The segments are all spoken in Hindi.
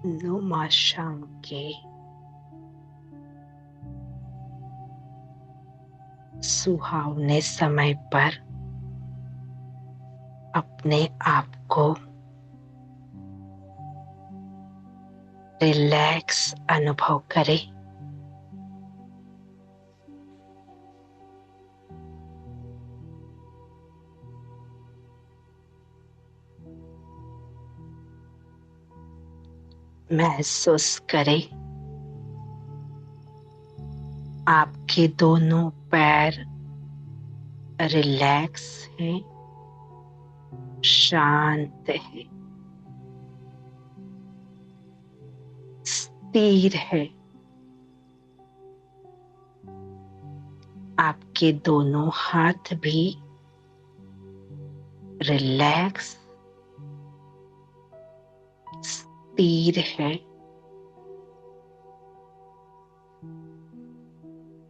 नुमा शाम के सुहावने समय पर अपने आप को रिलैक्स अनुभव करें। महसूस करें आपके दोनों पैर रिलैक्स हैं, शांत है, स्थिर है। आपके दोनों हाथ भी रिलैक्स, स्थिर है।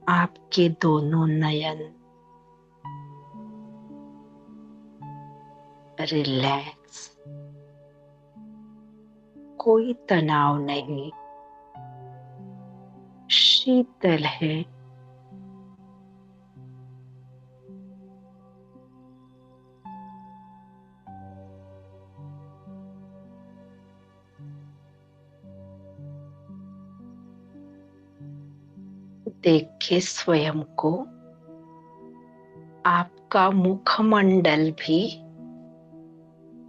आपके दोनों नयन रिलैक्स, कोई तनाव नहीं, शीतल है। देखे स्वयं को, आपका मुखमंडल भी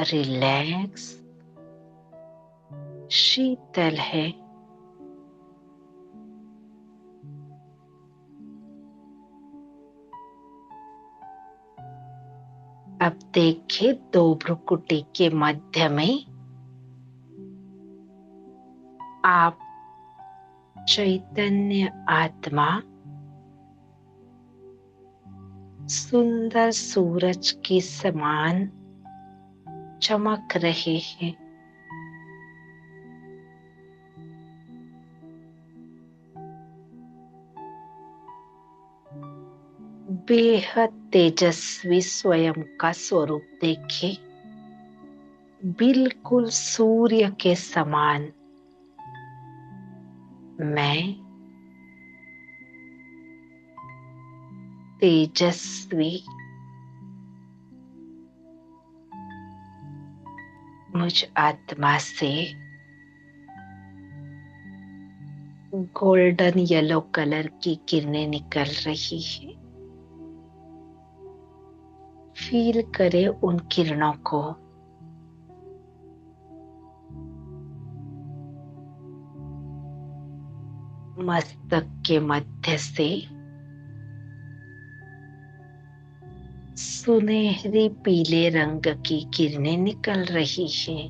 रिलैक्स, शीतल है। अब देखिए दो भ्रुकुटी के मध्य में आप चैतन्य आत्मा सुंदर सूरज के समान चमक रहे हैं। बेहद तेजस्वी स्वयं का स्वरूप देखें, बिल्कुल सूर्य के समान। मैं तेजस्वी, मुझ आत्मा से गोल्डन येलो कलर की किरणें निकल रही है। फील करें उन किरणों को। मस्तक के मध्य से सुनहरी पीले रंग की किरणें निकल रही हैं।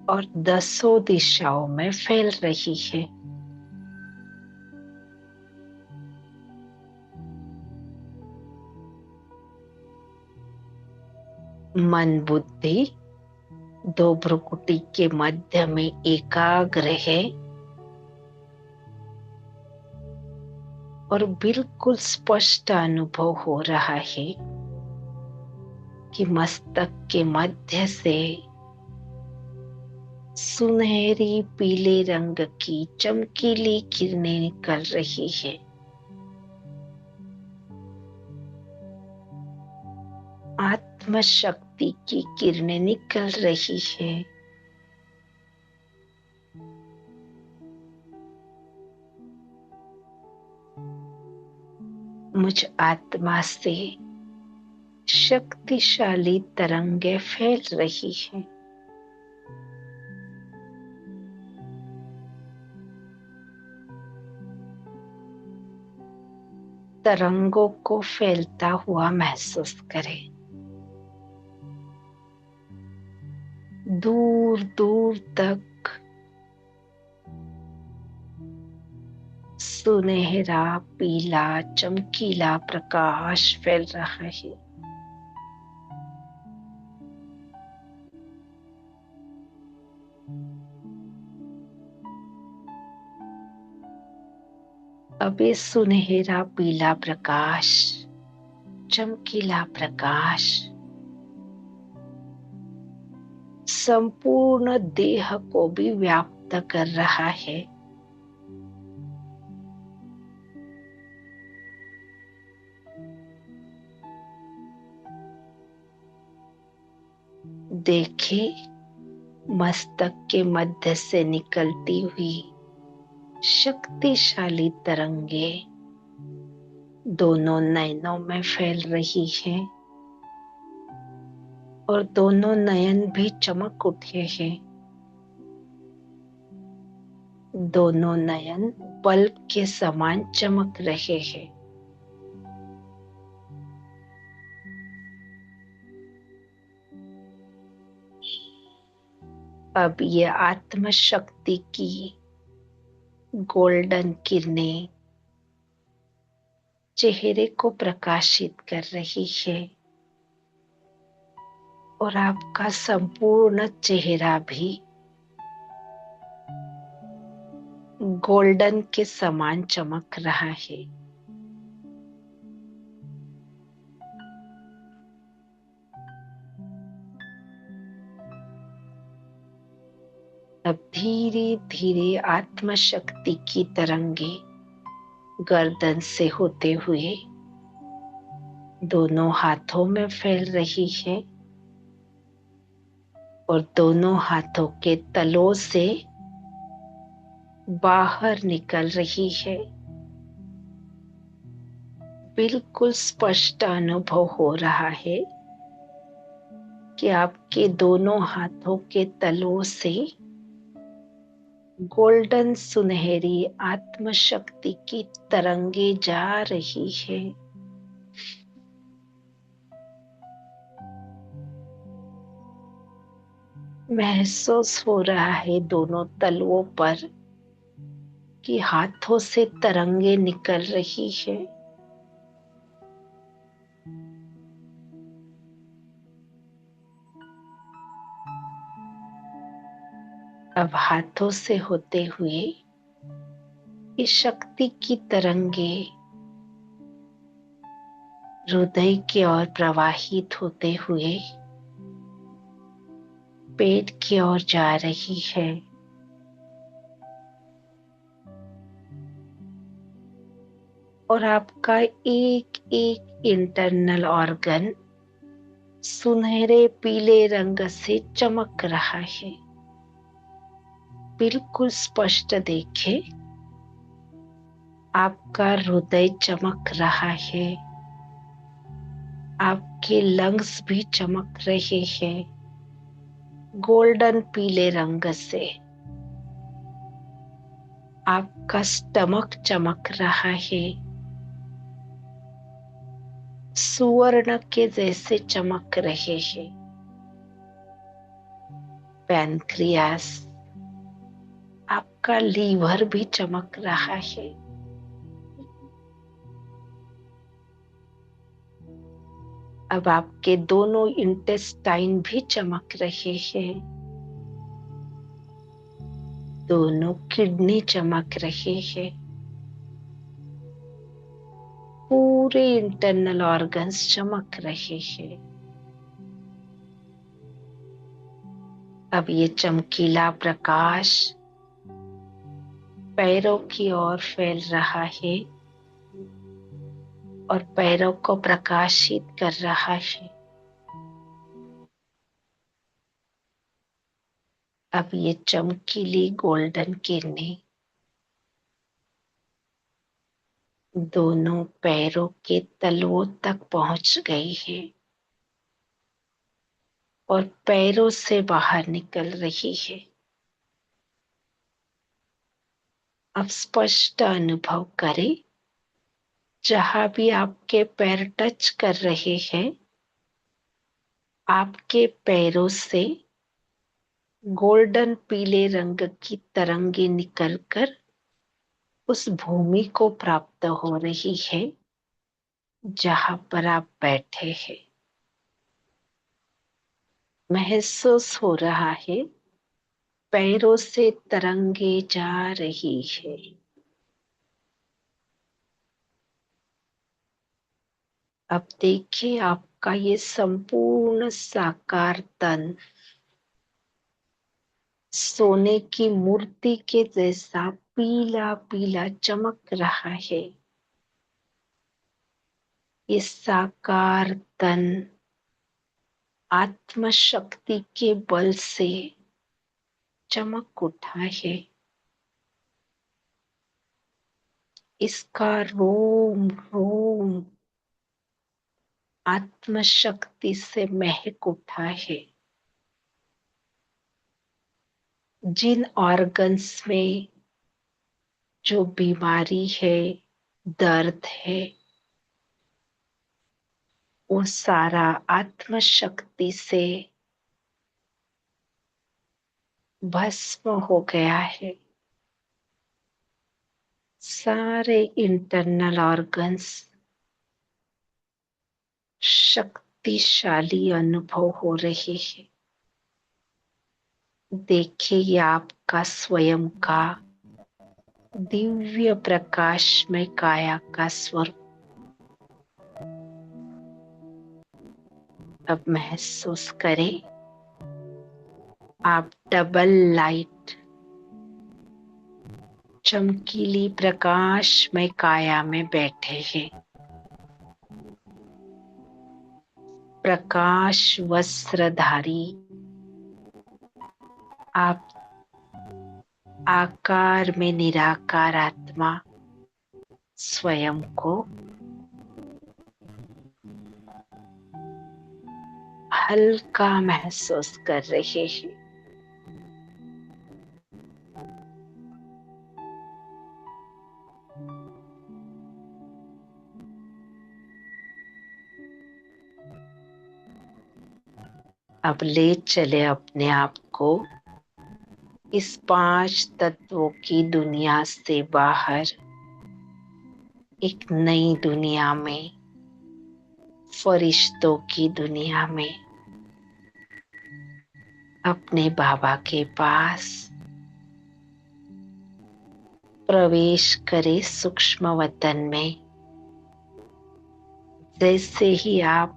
और दसों दिशाओं में फैल रही है। मन बुद्धि दो भ्रुकुटी के मध्य में एकाग्र है और बिल्कुल स्पष्ट अनुभव हो रहा है कि मस्तक के मध्य से सुनहरी पीले रंग की चमकीली किरणें निकल रही है। आत्म शक्ति की किरणें निकल रही है। मुझ आत्मा से शक्तिशाली तरंगें फैल रही हैं। तरंगों को फैलता हुआ महसूस करें। दूर दूर तक सुनहरा पीला चमकीला प्रकाश फैल रहा है। अब ये सुनहरा पीला प्रकाश, चमकीला प्रकाश संपूर्ण देह को भी व्याप्त कर रहा है। देखिए, मस्तक के मध्य से निकलती हुई शक्तिशाली तरंगे दोनों नयनों में फैल रही हैं और दोनों नयन भी चमक उठे हैं। दोनों नयन बल्ब के समान चमक रहे हैं। अब ये आत्म शक्ति की गोल्डन किरणें चेहरे को प्रकाशित कर रही है और आपका संपूर्ण चेहरा भी गोल्डन के समान चमक रहा है। अब धीरे धीरे आत्म शक्ति की तरंगे गर्दन से होते हुए दोनों हाथों में फैल रही है और दोनों हाथों के तलों से बाहर निकल रही है। बिल्कुल स्पष्ट अनुभव हो रहा है कि आपके दोनों हाथों के तलों से गोल्डन सुनहरी आत्म शक्ति की तरंगे जा रही है। महसूस हो रहा है दोनों तलवों पर कि हाथों से तरंगे निकल रही है। अब हाथों से होते हुए इस शक्ति की तरंगे हृदय की ओर प्रवाहित होते हुए पेट की ओर जा रही है। और आपका एक एक इंटरनल ऑर्गन सुनहरे पीले रंग से चमक रहा है। बिल्कुल स्पष्ट देखे, आपका हृदय चमक रहा है, आपके लंग्स भी चमक रहे हैं गोल्डन पीले रंग से। आपका स्टमक चमक रहा है, सुवर्ण के जैसे चमक रहे हैं। पैनक्रियास, आपका लीवर भी चमक रहा है। अब आपके दोनों इंटेस्टाइन भी चमक रहे हैं। दोनों किडनी चमक रहे हैं। पूरे इंटरनल ऑर्गन्स चमक रहे हैं। अब ये चमकीला प्रकाश पैरों की ओर फैल रहा है और पैरों को प्रकाशित कर रहा है। अब ये चमकीली गोल्डन किरणें दोनों पैरों के तलवों तक पहुंच गई है और पैरों से बाहर निकल रही है। अब स्पष्ट अनुभव करें, जहां भी आपके पैर टच कर रहे हैं, आपके पैरों से गोल्डन पीले रंग की तरंगे निकलकर उस भूमि को प्राप्त हो रही है जहां पर आप बैठे हैं। महसूस हो रहा है पैरों से तरंगे जा रही है। अब देखिए आपका ये संपूर्ण साकार तन सोने की मूर्ति के जैसा पीला पीला चमक रहा है। ये साकार तन आत्म शक्ति के बल से चमक उठा है। इसका रोम रोम आत्म शक्ति से महक उठा है। जिन ऑर्गन्स में जो बीमारी है, दर्द है, वो सारा आत्म शक्ति से भस्म हो गया है। सारे इंटरनल ऑर्गन्स शक्तिशाली अनुभव हो रहे हैं। देखिए ये आपका स्वयं का दिव्य प्रकाशमय काया का स्वरूप। अब महसूस करें आप डबल लाइट चमकीली प्रकाशमय काया में बैठे हैं। प्रकाश वस्त्रधारी आप आकार में निराकार आत्मा स्वयं को हल्का महसूस कर रहे हैं। अब ले चले अपने आप को इस 5 तत्वों की दुनिया से बाहर एक नई दुनिया में, फरिश्तों की दुनिया में, अपने बाबा के पास प्रवेश करे सूक्ष्म वतन में। जैसे ही आप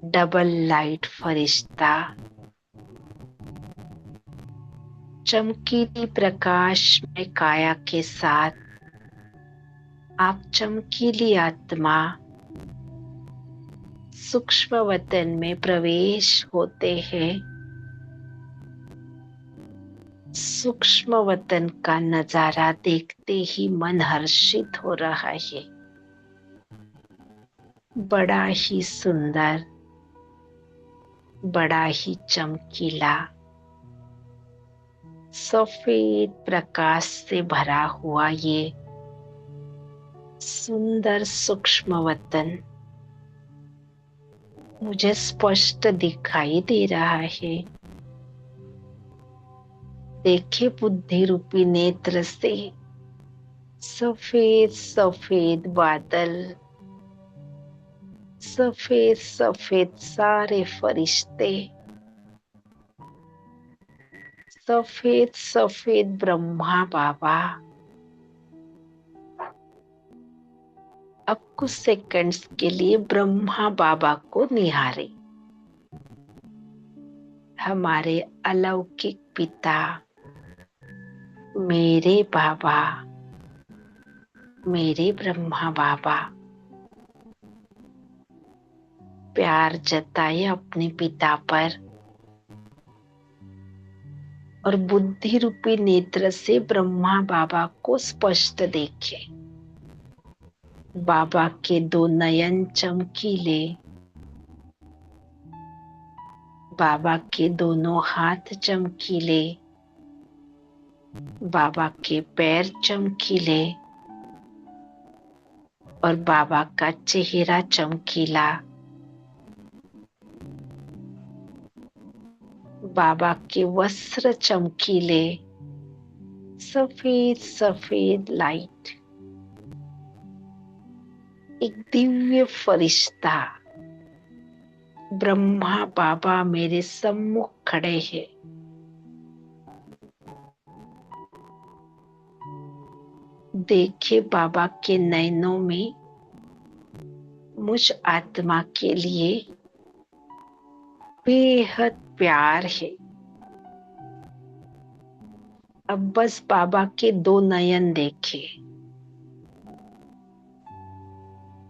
डबल लाइट फरिश्ता चमकीली प्रकाश में काया के साथ आप चमकीली आत्मा सूक्ष्म वतन में प्रवेश होते हैं। सूक्ष्म वतन का नजारा देखते ही मन हर्षित हो रहा है। बड़ा ही सुंदर, बड़ा ही चमकीला, सफेद प्रकाश से भरा हुआ ये सुंदर सूक्ष्म वतन मुझे स्पष्ट दिखाई दे रहा है। देखे बुद्धि रूपी नेत्र से सफेद सफेद बादल, सफेद सफेद सारे फरिश्ते, सफेद सफेद ब्रह्मा बाबा। अब कुछ सेकंड्स के लिए ब्रह्मा बाबा को निहारे। हमारे अलौकिक पिता, मेरे बाबा, मेरे ब्रह्मा बाबा। प्यार जताए अपने पिता पर और बुद्धि रूपी नेत्र से ब्रह्मा बाबा को स्पष्ट देखे। बाबा के 2 नयन चमकीले, बाबा के दोनों हाथ चमकीले, बाबा के पैर चमकीले और बाबा का चेहरा चमकीला। बाबा के वस्त्र चमकीले, सफेद सफेद लाइट, एक दिव्य फरिश्ता ब्रह्मा बाबा मेरे सम्मुख खड़े हैं। देखे बाबा के नयनों में मुझ आत्मा के लिए बेहद प्यार है। अब बस बाबा के दो नयन देखे,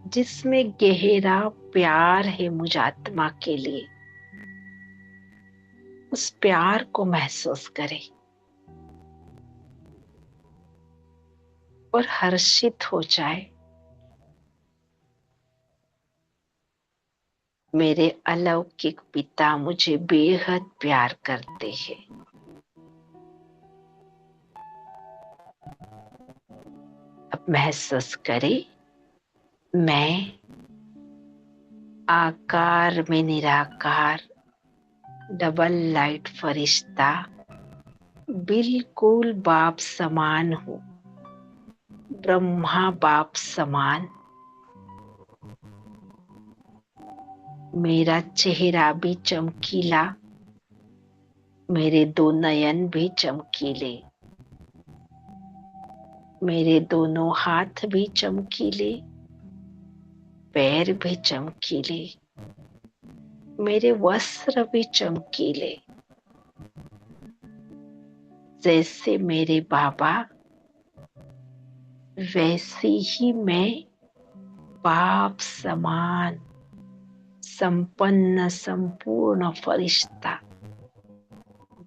जिसमें गहरा प्यार है मुझ आत्मा के लिए। उस प्यार को महसूस करें और हर्षित हो जाए। मेरे अलौकिक पिता मुझे बेहद प्यार करते हैं। अब महसूस करें, मैं आकार में निराकार डबल लाइट फरिश्ता बिल्कुल बाप समान हूँ, ब्रह्मा बाप समान। मेरा चेहरा भी चमकीला, मेरे दो नयन भी चमकीले, मेरे दोनों हाथ भी चमकीले, पैर भी चमकीले, मेरे वस्त्र भी चमकीले। जैसे मेरे बाबा वैसे ही मैं बाप समान संपन्न संपूर्ण फरिश्ता,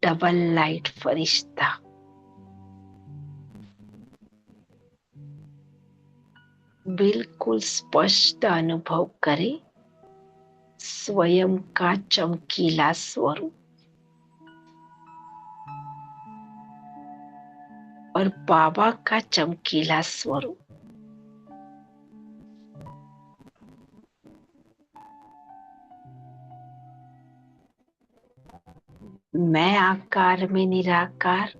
डबल लाइट फरिश्ता। बिल्कुल स्पष्ट अनुभव करें स्वयं का चमकीला स्वरूप और बाबा का चमकीला स्वरूप। मैं आकार में निराकार,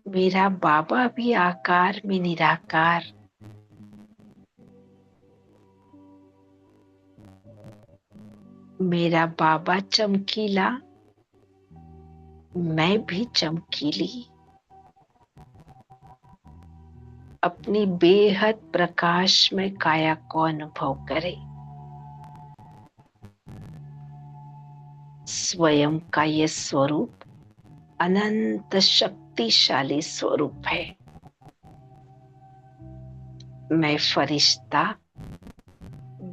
मेरा बाबा भी आकार में निराकार। मेरा बाबा चमकीला, मैं भी चमकीली। अपनी बेहद प्रकाश में काया को अनुभव करें। स्वयं का यह स्वरूप अनंत शक्तिशाली स्वरूप है। मैं फरिश्ता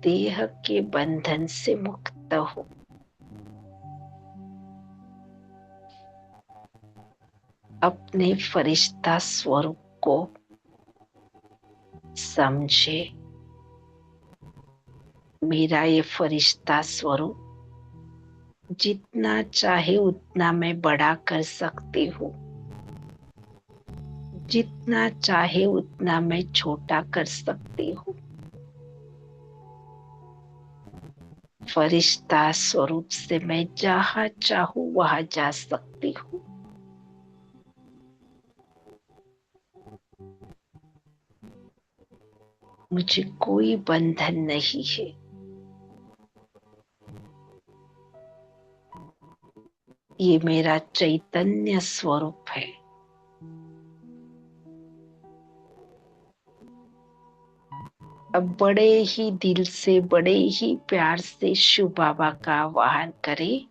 देह के बंधन से मुक्त हूँ। अपने फरिश्ता स्वरूप को समझे। मेरा ये फरिश्ता स्वरूप जितना चाहे उतना मैं बड़ा कर सकती हूँ, जितना चाहे उतना मैं छोटा कर सकती हूँ। फरिश्ता स्वरूप से मैं जहाँ चाहूँ वहां जा सकती हूँ। मुझे कोई बंधन नहीं है। ये मेरा चैतन्य स्वरूप है। अब बड़े ही दिल से, बड़े ही प्यार से शिव बाबा का आह्वान करें।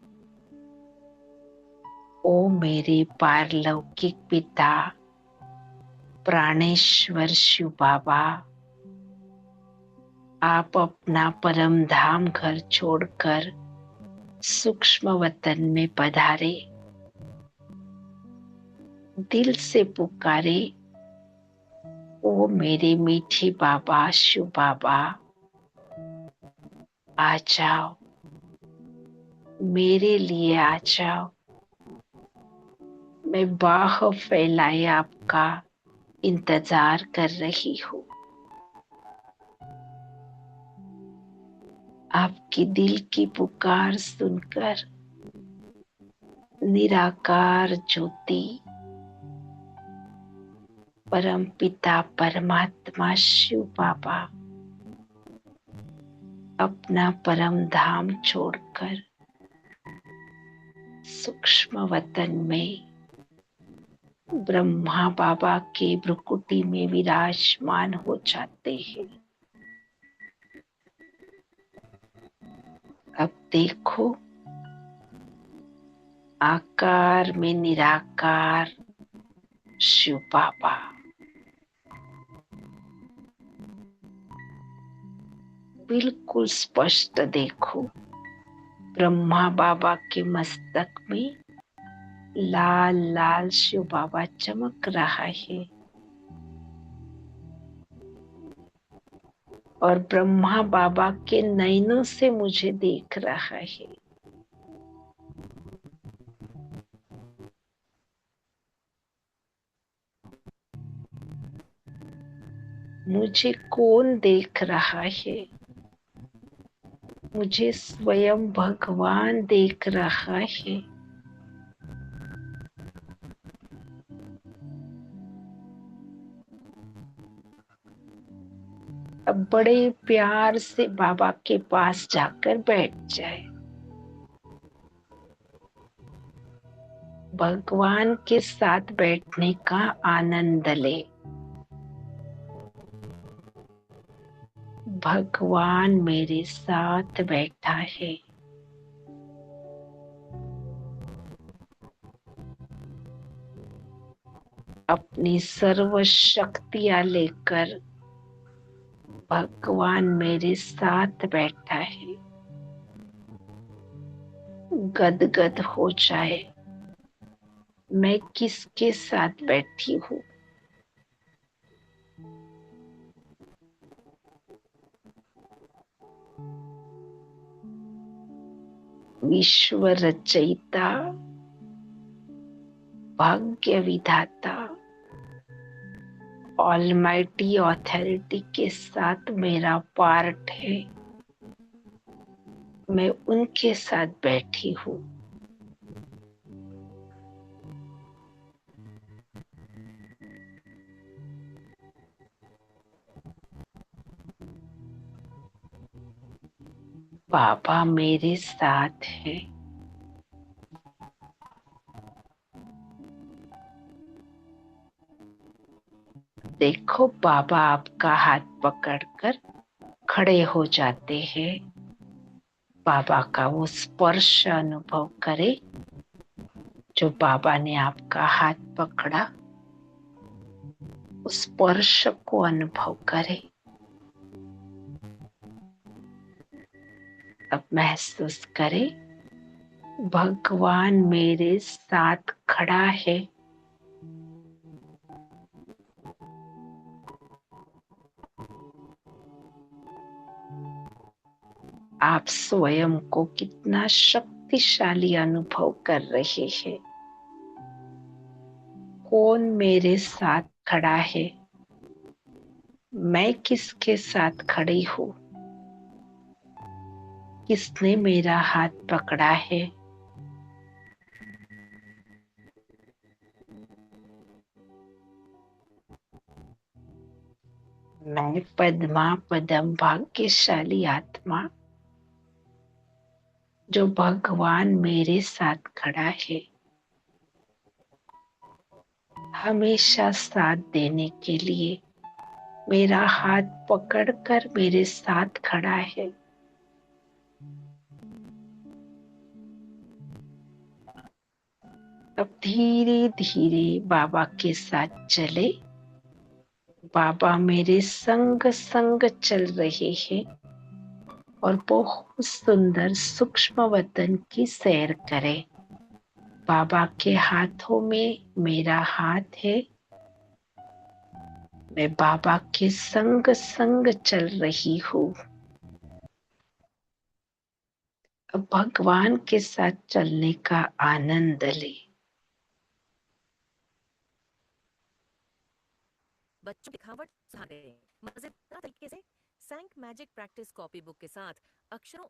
ओ मेरे पारलौकिक पिता प्राणेश्वर शिव बाबा, आप अपना परम धाम घर छोड़कर सूक्ष्म वतन में पधारे। दिल से पुकारे, ओ मेरे मीठे बाबा शिव बाबा, आ जाओ, मेरे लिए आ जाओ। मैं बाह फैलाए आपका इंतजार कर रही हूँ। आपकी दिल की पुकार सुनकर निराकार ज्योति परम पिता परमात्मा शिव बाबा अपना परम धाम छोड़कर सूक्ष्म वतन में ब्रह्मा बाबा के भ्रुकुटी में विराजमान हो जाते हैं। अब देखो, आकार में निराकार शिव बाबा बिल्कुल स्पष्ट देखो। ब्रह्मा बाबा के मस्तक में लाल लाल शिव बाबा चमक रहा है और ब्रह्मा बाबा के नयनों से मुझे देख रहा है। मुझे कौन देख रहा है? मुझे स्वयं भगवान देख रहा है। अब बड़े प्यार से बाबा के पास जाकर बैठ जाए। भगवान के साथ बैठने का आनंद ले। भगवान मेरे साथ बैठा है। अपनी सर्व शक्तियां लेकर भगवान मेरे साथ बैठा है। गदगद हो जाए, मैं किसके साथ बैठी हूँ? विश्व रचयिता, भाग्य विधाता, ऑलमाइटी ऑथोरिटी के साथ मेरा पार्ट है। मैं उनके साथ बैठी हूँ। बाबा मेरे साथ है। देखो, बाबा आपका हाथ पकड़कर खड़े हो जाते हैं। बाबा का वो स्पर्श अनुभव करे जो बाबा ने आपका हाथ पकड़ा। उस स्पर्श को अनुभव करे। अब महसूस करे, भगवान मेरे साथ खड़ा है। आप स्वयं को कितना शक्तिशाली अनुभव कर रहे हैं। कौन मेरे साथ खड़ा है? मैं किसके साथ खड़ी हूँ? किसने मेरा हाथ पकड़ा है? मैं पद्मा पदम भाग्यशाली आत्मा जो भगवान मेरे साथ खड़ा है, हमेशा साथ देने के लिए मेरा हाथ पकड़कर मेरे साथ खड़ा है। अब धीरे धीरे बाबा के साथ चले। बाबा मेरे संग संग चल रहे हैं और बहुत सुंदर सूक्ष्म वतन की सैर करें। बाबा के हाथों में मेरा हाथ है। मैं बाबा के संग संग चल रही हूँ। अब भगवान के साथ चलने का आनंद ले। बच्चों दिखावट सुधारे मजेदार तरीके से सैंक मैजिक प्रैक्टिस कॉपी बुक के साथ अक्षरों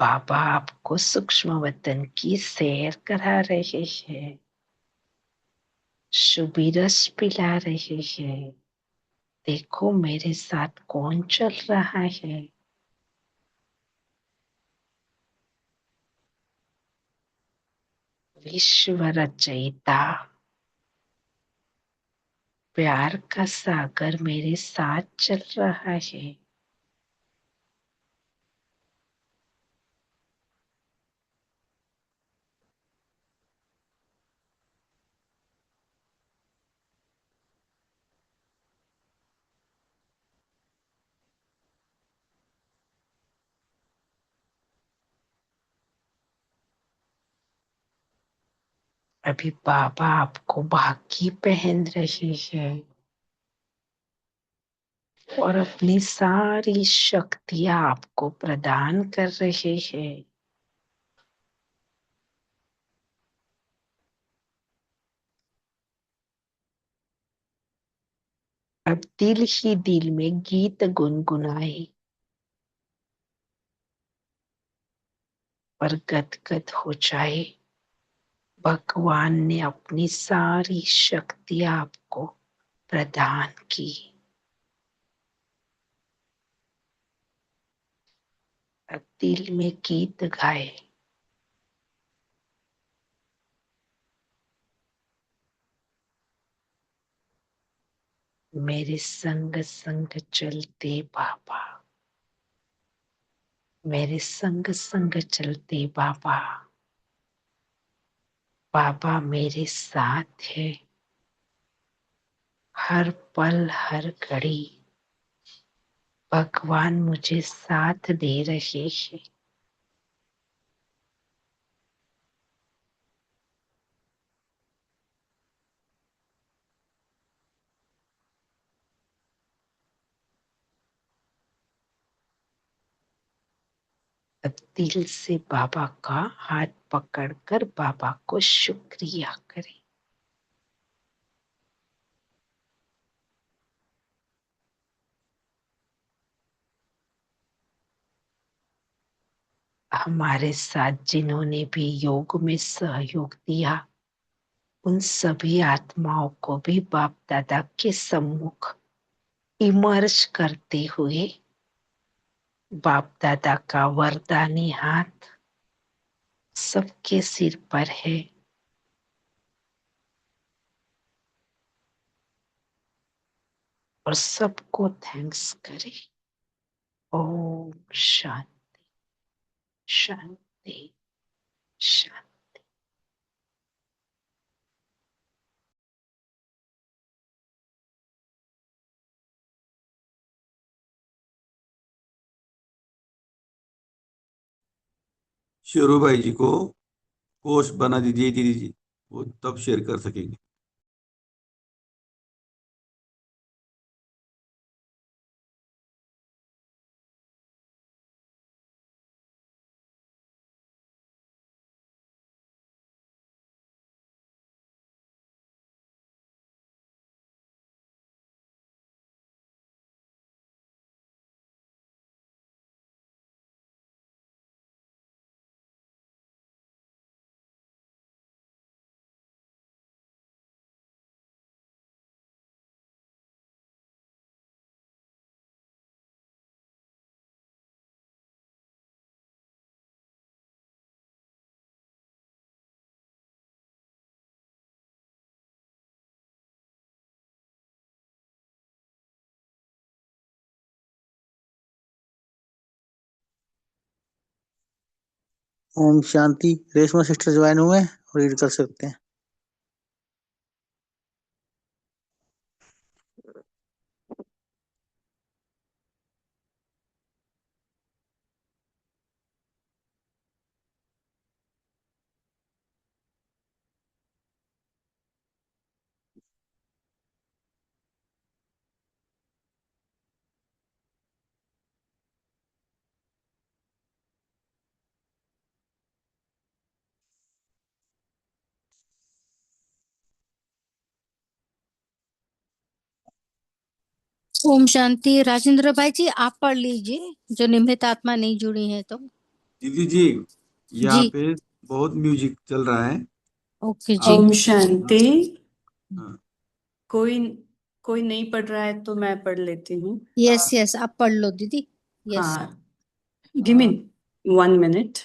बाबा आपको सूक्ष्म वतन की सैर करा रहे हैं, शुभी रस पिला रहे हैं। देखो मेरे साथ कौन चल रहा है। विश्व रचयिता प्यार का सागर मेरे साथ चल रहा है। अभी बाबा आपको बाकी पहन रहे हैं और अपनी सारी शक्तियां आपको प्रदान कर रहे हैं। अब दिल ही दिल में गीत गुनगुनाए और गदगद हो जाए। भगवान ने अपनी सारी शक्तियां आपको प्रदान की। अब दिल में गीत गाए। मेरे संग संग चलते बाबा, मेरे संग संग चलते बाबा। बाबा मेरे साथ है हर पल हर घड़ी। भगवान मुझे साथ दे रहे हैं। अब दिल से बाबा का हाथ पकड़कर बाबा को शुक्रिया करें। हमारे साथ जिन्होंने भी योग में सहयोग दिया, उन सभी आत्माओं को भी बाप दादा के सम्मुख इमर्ज करते हुए बाप दादा का वरदानी हाथ सबके सिर पर है। और सबको थैंक्स करें। ओम शांति शांति शांति। शेरू भाई जी को पोस्ट बना दीजिए दीदी जी, वो तब शेयर कर सकेंगे। ओम शांति। रेशमा सिस्टर ज्वाइन हुए और रीड कर सकते हैं। ओम शांति। राजेंद्र भाई जी आप पढ़ लीजिए, जो निम्हित आत्मा नहीं जुड़ी है तो। दीदी जी, यहाँ जी। पे बहुत म्यूजिक चल रहा है। ओके जी। आप ओम शांति। हाँ, कोई कोई नहीं पढ़ रहा है तो मैं पढ़ लेती हूँ। यस यस, आप पढ़ लो दीदी। यस। हाँ, give me 1 minute.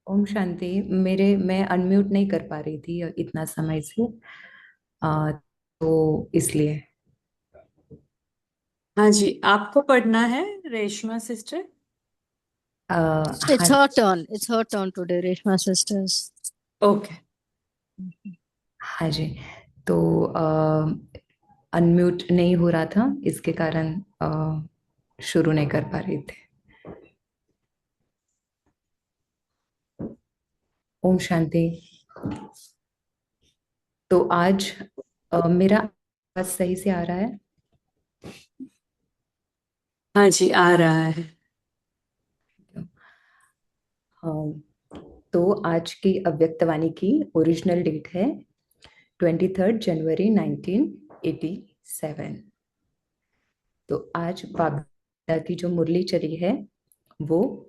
Om Shanti. मैं अनम्यूट नहीं कर पा रही थी इतना समय से, तो इसलिए। हाँ जी, आपको पढ़ना है रेशमा सिस्टर? It's हाँ her turn. It's her turn today, Reshma sisters. Okay. हाँ जी। तो अनम्यूट नहीं हो रहा था, इसके कारण शुरू नहीं कर पा रही थी। ओम शांति। तो आज मेरा आवाज सही से आ रहा है? हाँ जी, आ रहा है। तो आज की अव्यक्तवाणी की ओरिजिनल डेट है 23 जनवरी 1987। तो आज बाबा की जो मुरली चली है वो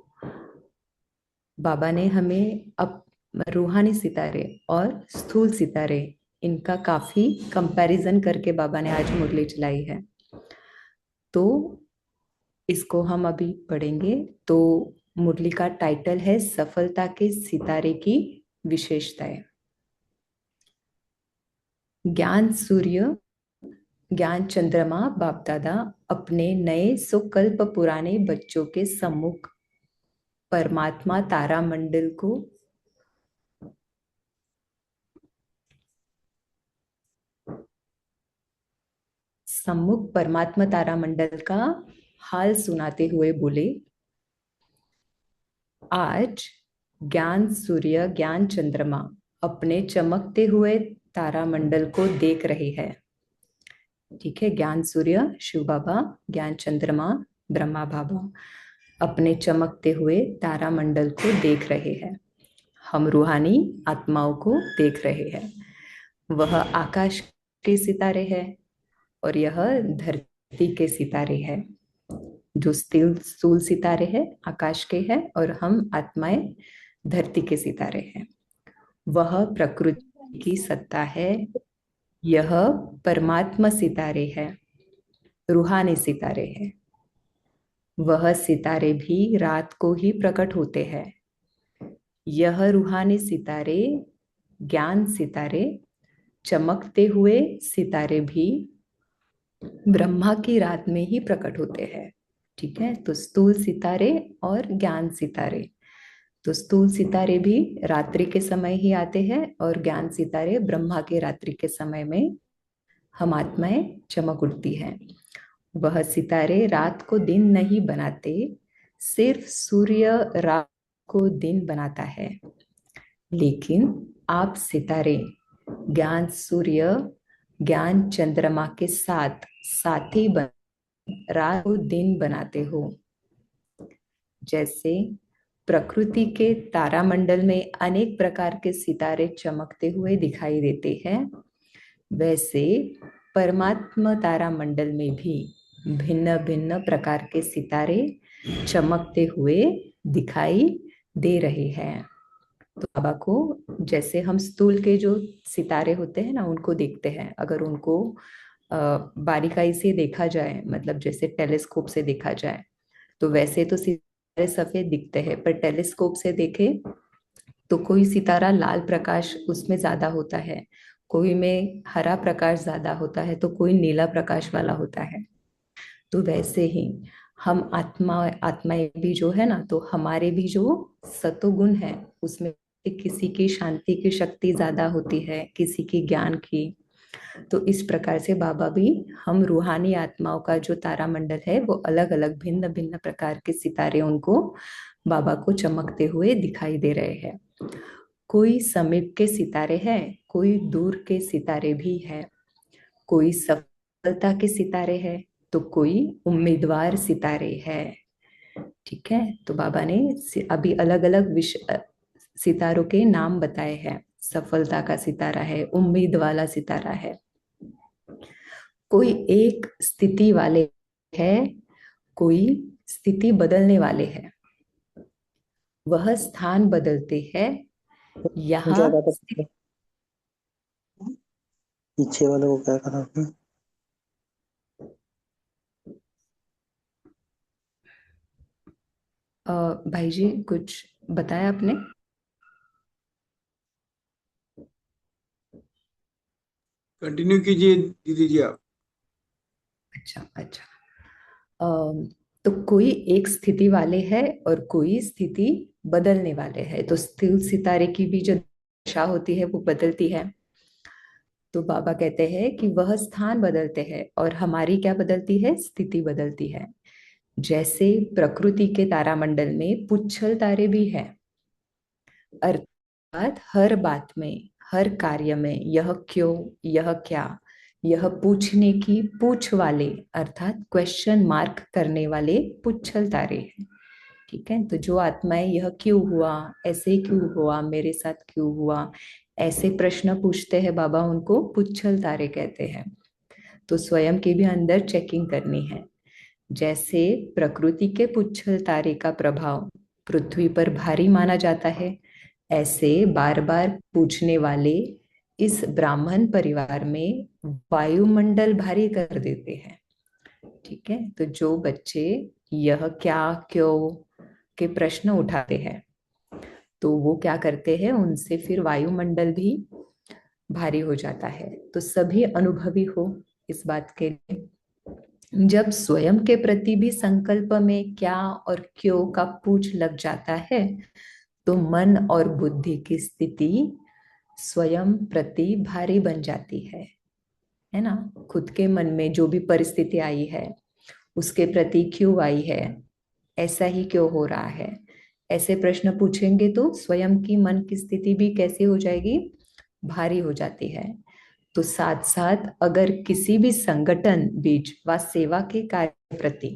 बाबा ने हमें अब रूहानी सितारे और स्थूल सितारे, इनका काफी कंपैरिजन करके बाबा ने आज मुरली चलाई है। तो इसको हम अभी पढ़ेंगे। तो मुरली का टाइटल है सफलता के सितारे की विशेषताएं। ज्ञान सूर्य ज्ञान चंद्रमा बाप दादा अपने नए सुकल्प पुराने बच्चों के सम्मुख परमात्मा तारामंडल को परमात्मा तारामंडल का हाल सुनाते हुए बोले, आज ज्ञान सूर्य ज्ञान चंद्रमा अपने चमकते हुए तारामंडल को देख रहे हैं। ठीक है, ज्ञान सूर्य शिव बाबा, ज्ञान चंद्रमा ब्रह्मा बाबा अपने चमकते हुए तारामंडल को देख रहे हैं। हम रूहानी आत्माओं को देख रहे हैं। वह आकाश के सितारे हैं और यह धरती के सितारे हैं। जो स्थूल सितारे हैं आकाश के हैं और हम आत्माएं धरती के सितारे हैं। वह प्रकृति की सत्ता है। यह परमात्मा सितारे है, रूहानी सितारे हैं। वह सितारे भी रात को ही प्रकट होते हैं। यह रूहानी सितारे ज्ञान सितारे चमकते हुए सितारे भी ब्रह्मा की रात में ही प्रकट होते हैं। ठीक है, तो स्थूल सितारे और ज्ञान सितारे। तो स्थूल सितारे भी रात्रि के समय ही आते हैं और ज्ञान सितारे ब्रह्मा के रात्रि के समय में हम आत्माएं चमक उठती हैं। वह सितारे रात को दिन नहीं बनाते, सिर्फ सूर्य रात को दिन बनाता है। लेकिन आप सितारे ज्ञान सूर्य ज्ञान चंद्रमा के साथ साथी बन रात को दिन बनाते हो। जैसे प्रकृति के तारामंडल में अनेक प्रकार के सितारे चमकते हुए दिखाई देते हैं, वैसे परमात्मा तारामंडल में भी भिन्न भिन्न प्रकार के सितारे चमकते हुए दिखाई दे रहे हैं। तो बाबा को जैसे हम स्थूल के जो सितारे होते हैं ना उनको देखते हैं, अगर उनको बारीकाई से देखा जाए, मतलब जैसे टेलीस्कोप से देखा जाए, तो वैसे तो सितारे सफेद दिखते हैं, पर टेलीस्कोप से देखे तो कोई सितारा लाल प्रकाश उसमें ज्यादा होता है, कोई में हरा प्रकाश ज्यादा होता है, तो कोई नीला प्रकाश वाला होता है। तो वैसे ही हम आत्माएं भी जो है ना, तो हमारे भी जो सतोगुण है उसमें किसी की शांति की शक्ति ज्यादा होती है, किसी की ज्ञान की। तो इस प्रकार से बाबा भी हम रूहानी आत्माओं का जो तारामंडल है वो अलग अलग भिन्न भिन्न प्रकार के सितारे उनको बाबा को चमकते हुए दिखाई दे रहे हैं। कोई समीप के सितारे हैं, कोई दूर के सितारे भी है। कोई सफलता के सितारे है तो कोई उम्मीदवार सितारे है। ठीक है, तो बाबा ने अभी अलग अलग सितारों के नाम बताए हैं। सफलता का सितारा है, उम्मीद वाला सितारा है। कोई एक स्थिति वाले है, कोई स्थिति बदलने वाले हैं। वह स्थान बदलते हैं, यहाँ क्या कहते हैं? पीछे वाले को क्या करा आपने? भाई जी कुछ बताया आपने? कंटिन्यू कीजिए दीदी जी आप। अच्छा अच्छा। तो कोई एक स्थिति वाले है और कोई स्थिति बदलने वाले है, तो स्थिर सितारे की भी जो दशा होती है वो बदलती है। तो बाबा कहते हैं कि वह स्थान बदलते हैं और हमारी क्या बदलती है, स्थिति बदलती है। जैसे प्रकृति के तारामंडल में पुच्छल तारे भी है, अर्थात हर बात में, हर कार्य में यह क्यों, यह क्या, यह पूछने की पूछ वाले अर्थात क्वेश्चन मार्क करने वाले पुच्छल तारे हैं। ठीक है, तो जो आत्माएं यह क्यों हुआ, ऐसे क्यों हुआ, मेरे साथ क्यों हुआ, ऐसे प्रश्न पूछते हैं बाबा, उनको पुच्छल तारे कहते हैं। तो स्वयं के भी अंदर चेकिंग करनी है। जैसे प्रकृति के पुच्छल तारे का प्रभाव पृथ्वी पर भारी माना जाता है, ऐसे बार बार पूछने वाले इस ब्राह्मण परिवार में वायुमंडल भारी कर देते हैं। ठीक है, तो जो बच्चे यह क्या क्यों के प्रश्न उठाते हैं, तो वो क्या करते हैं, उनसे फिर वायुमंडल भी भारी हो जाता है। तो सभी अनुभवी हो इस बात के लिए। जब स्वयं के प्रति भी संकल्प में क्या और क्यों का पूछ लग जाता है, तो मन और बुद्धि की स्थिति स्वयं प्रति भारी बन जाती है ना। खुद के मन में जो भी परिस्थिति आई है उसके प्रति क्यों आई है, ऐसा ही क्यों हो रहा है, ऐसे प्रश्न पूछेंगे तो स्वयं की मन की स्थिति भी कैसी हो जाएगी, भारी हो जाती है। तो साथ साथ अगर किसी भी संगठन बीच व सेवा के कार्य प्रति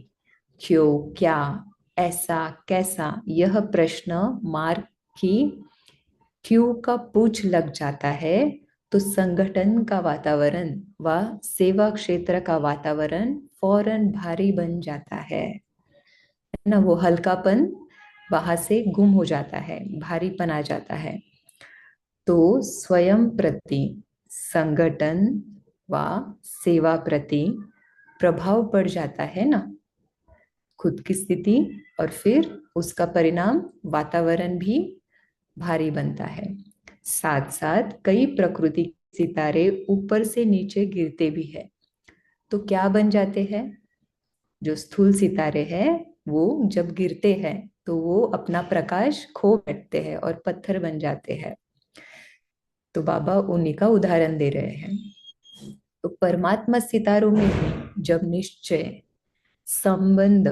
क्यों, क्या, ऐसा, कैसा, यह प्रश्न मार्ग की क्यों का पूछ लग जाता है, तो संगठन का वातावरण व सेवा क्षेत्र का वातावरण फौरन भारी बन जाता है ना। वो हल्कापन वहां से गुम हो जाता है, भारीपन आ जाता है। तो स्वयं प्रति, संगठन व सेवा प्रति प्रभाव पड़ जाता है ना, खुद की स्थिति, और फिर उसका परिणाम वातावरण भी भारी बनता है। साथ साथ कई प्रकृति सितारे ऊपर से नीचे गिरते भी है, तो क्या बन जाते हैं, जो स्थूल सितारे हैं वो जब गिरते हैं तो वो अपना प्रकाश खो बैठते हैं और पत्थर बन जाते हैं। तो बाबा उन्हीं का उदाहरण दे रहे हैं। तो परमात्मा सितारों में भी जब निश्चय, संबंध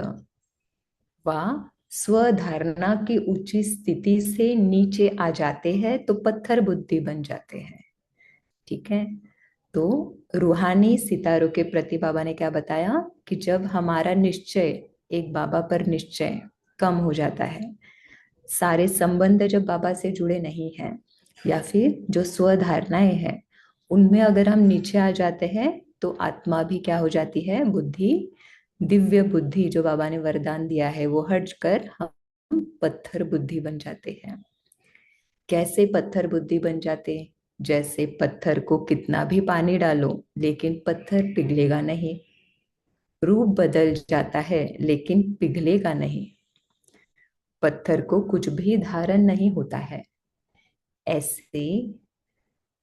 व स्वधारणा की ऊंची स्थिति से नीचे आ जाते हैं तो पत्थर बुद्धि बन जाते हैं। ठीक है, तो रूहानी सितारों के प्रति बाबा ने क्या बताया कि जब हमारा निश्चय, एक बाबा पर निश्चय कम हो जाता है, सारे संबंध जब बाबा से जुड़े नहीं हैं, या फिर जो स्वधारणाएं हैं उनमें अगर हम नीचे आ जाते हैं, तो आत्मा भी क्या हो जाती है, बुद्धि, दिव्य बुद्धि जो बाबा ने वरदान दिया है वो हट कर हम पत्थर बुद्धि बन जाते हैं। कैसे पत्थर बुद्धि बन जाते हैं, जैसे पत्थर को कितना भी पानी डालो लेकिन पत्थर पिघलेगा नहीं, रूप बदल जाता है लेकिन पिघलेगा नहीं, पत्थर को कुछ भी धारण नहीं होता है। ऐसे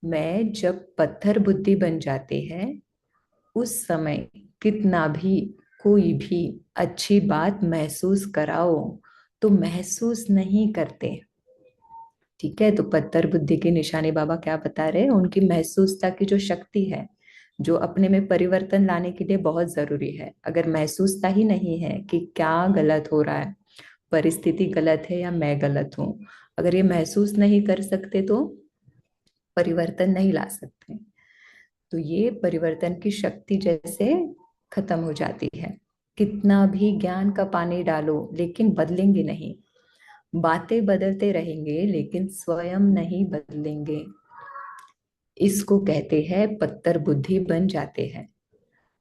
में जब पत्थर बुद्धि बन जाते हैं, उस समय कितना भी कोई भी अच्छी बात महसूस कराओ तो महसूस नहीं करते। ठीक है, तो पत्थर बुद्धि की निशानी बाबा क्या बता रहे हैं, उनकी महसूसता की जो शक्ति है, जो अपने में परिवर्तन लाने के लिए बहुत जरूरी है। अगर महसूसता ही नहीं है कि क्या गलत हो रहा है, परिस्थिति गलत है या मैं गलत हूं, अगर ये महसूस नहीं कर सकते तो परिवर्तन नहीं ला सकते। तो ये परिवर्तन की शक्ति जैसे खत्म हो जाती है। कितना भी ज्ञान का पानी डालो लेकिन बदलेंगे नहीं, बातें बदलते रहेंगे लेकिन स्वयं नहीं बदलेंगे। इसको कहते हैं पत्थर बुद्धि बन जाते हैं।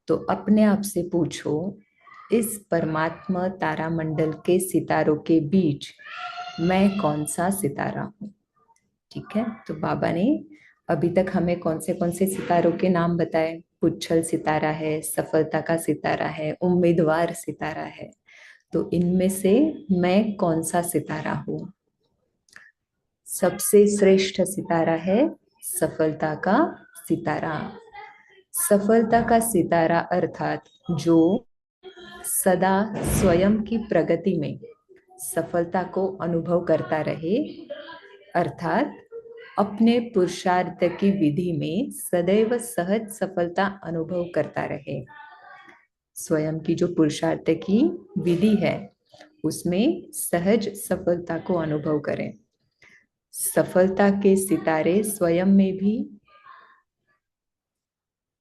तो अपने आप से पूछो, इस परमात्मा तारामंडल के सितारों के बीच मैं कौन सा सितारा हूँ। ठीक है, तो बाबा ने अभी तक हमें कौन से सितारों के नाम बताए। पुच्छल सितारा है, सफलता का सितारा है, उम्मीदवार सितारा है। तो इनमें से मैं कौन सा सितारा हूँ। सबसे श्रेष्ठ सितारा है सफलता का सितारा। सफलता का सितारा अर्थात जो सदा स्वयं की प्रगति में सफलता को अनुभव करता रहे, अर्थात अपने पुरुषार्थ की विधि में सदैव सहज सफलता अनुभव करता रहे। स्वयं की जो पुरुषार्थ की विधि है उसमें सहज सफलता को अनुभव करें। सफलता के सितारे स्वयं में भी,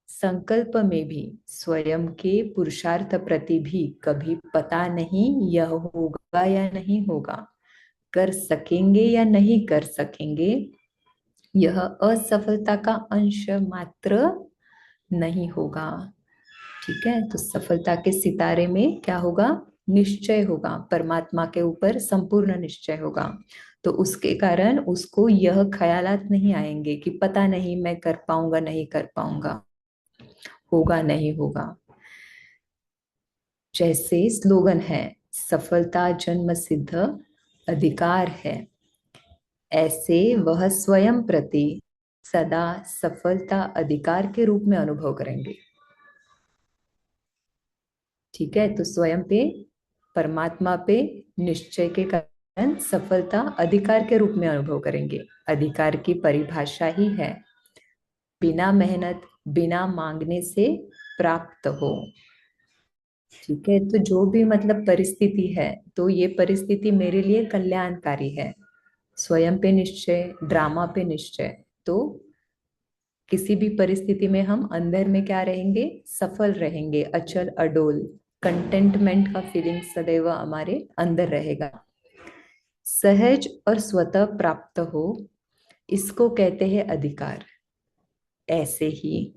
संकल्प में भी, स्वयं के पुरुषार्थ प्रति भी कभी पता नहीं यह होगा या नहीं होगा, कर सकेंगे या नहीं कर सकेंगे, यह असफलता का अंश मात्र नहीं होगा। ठीक है, तो सफलता के सितारे में क्या होगा, निश्चय होगा, परमात्मा के ऊपर संपूर्ण निश्चय होगा। तो उसके कारण उसको यह ख्यालात नहीं आएंगे कि पता नहीं मैं कर पाऊंगा नहीं कर पाऊंगा, होगा नहीं होगा। जैसे स्लोगन है सफलता जन्म सिद्ध अधिकार है, ऐसे वह स्वयं प्रति सदा सफलता अधिकार के रूप में अनुभव करेंगे। ठीक है, तो स्वयं पे, परमात्मा पे निश्चय के कारण सफलता अधिकार के रूप में अनुभव करेंगे। अधिकार की परिभाषा ही है बिना मेहनत बिना मांगने से प्राप्त हो। ठीक है, तो जो भी मतलब परिस्थिति है, तो ये परिस्थिति मेरे लिए कल्याणकारी है। स्वयं पे निश्चय, ड्रामा पे निश्चय, तो किसी भी परिस्थिति में हम अंदर में क्या रहेंगे, सफल रहेंगे, अचल अडोल, कंटेंटमेंट का फीलिंग सदैव हमारे अंदर रहेगा। सहज और स्वतः प्राप्त हो, इसको कहते हैं अधिकार। ऐसे ही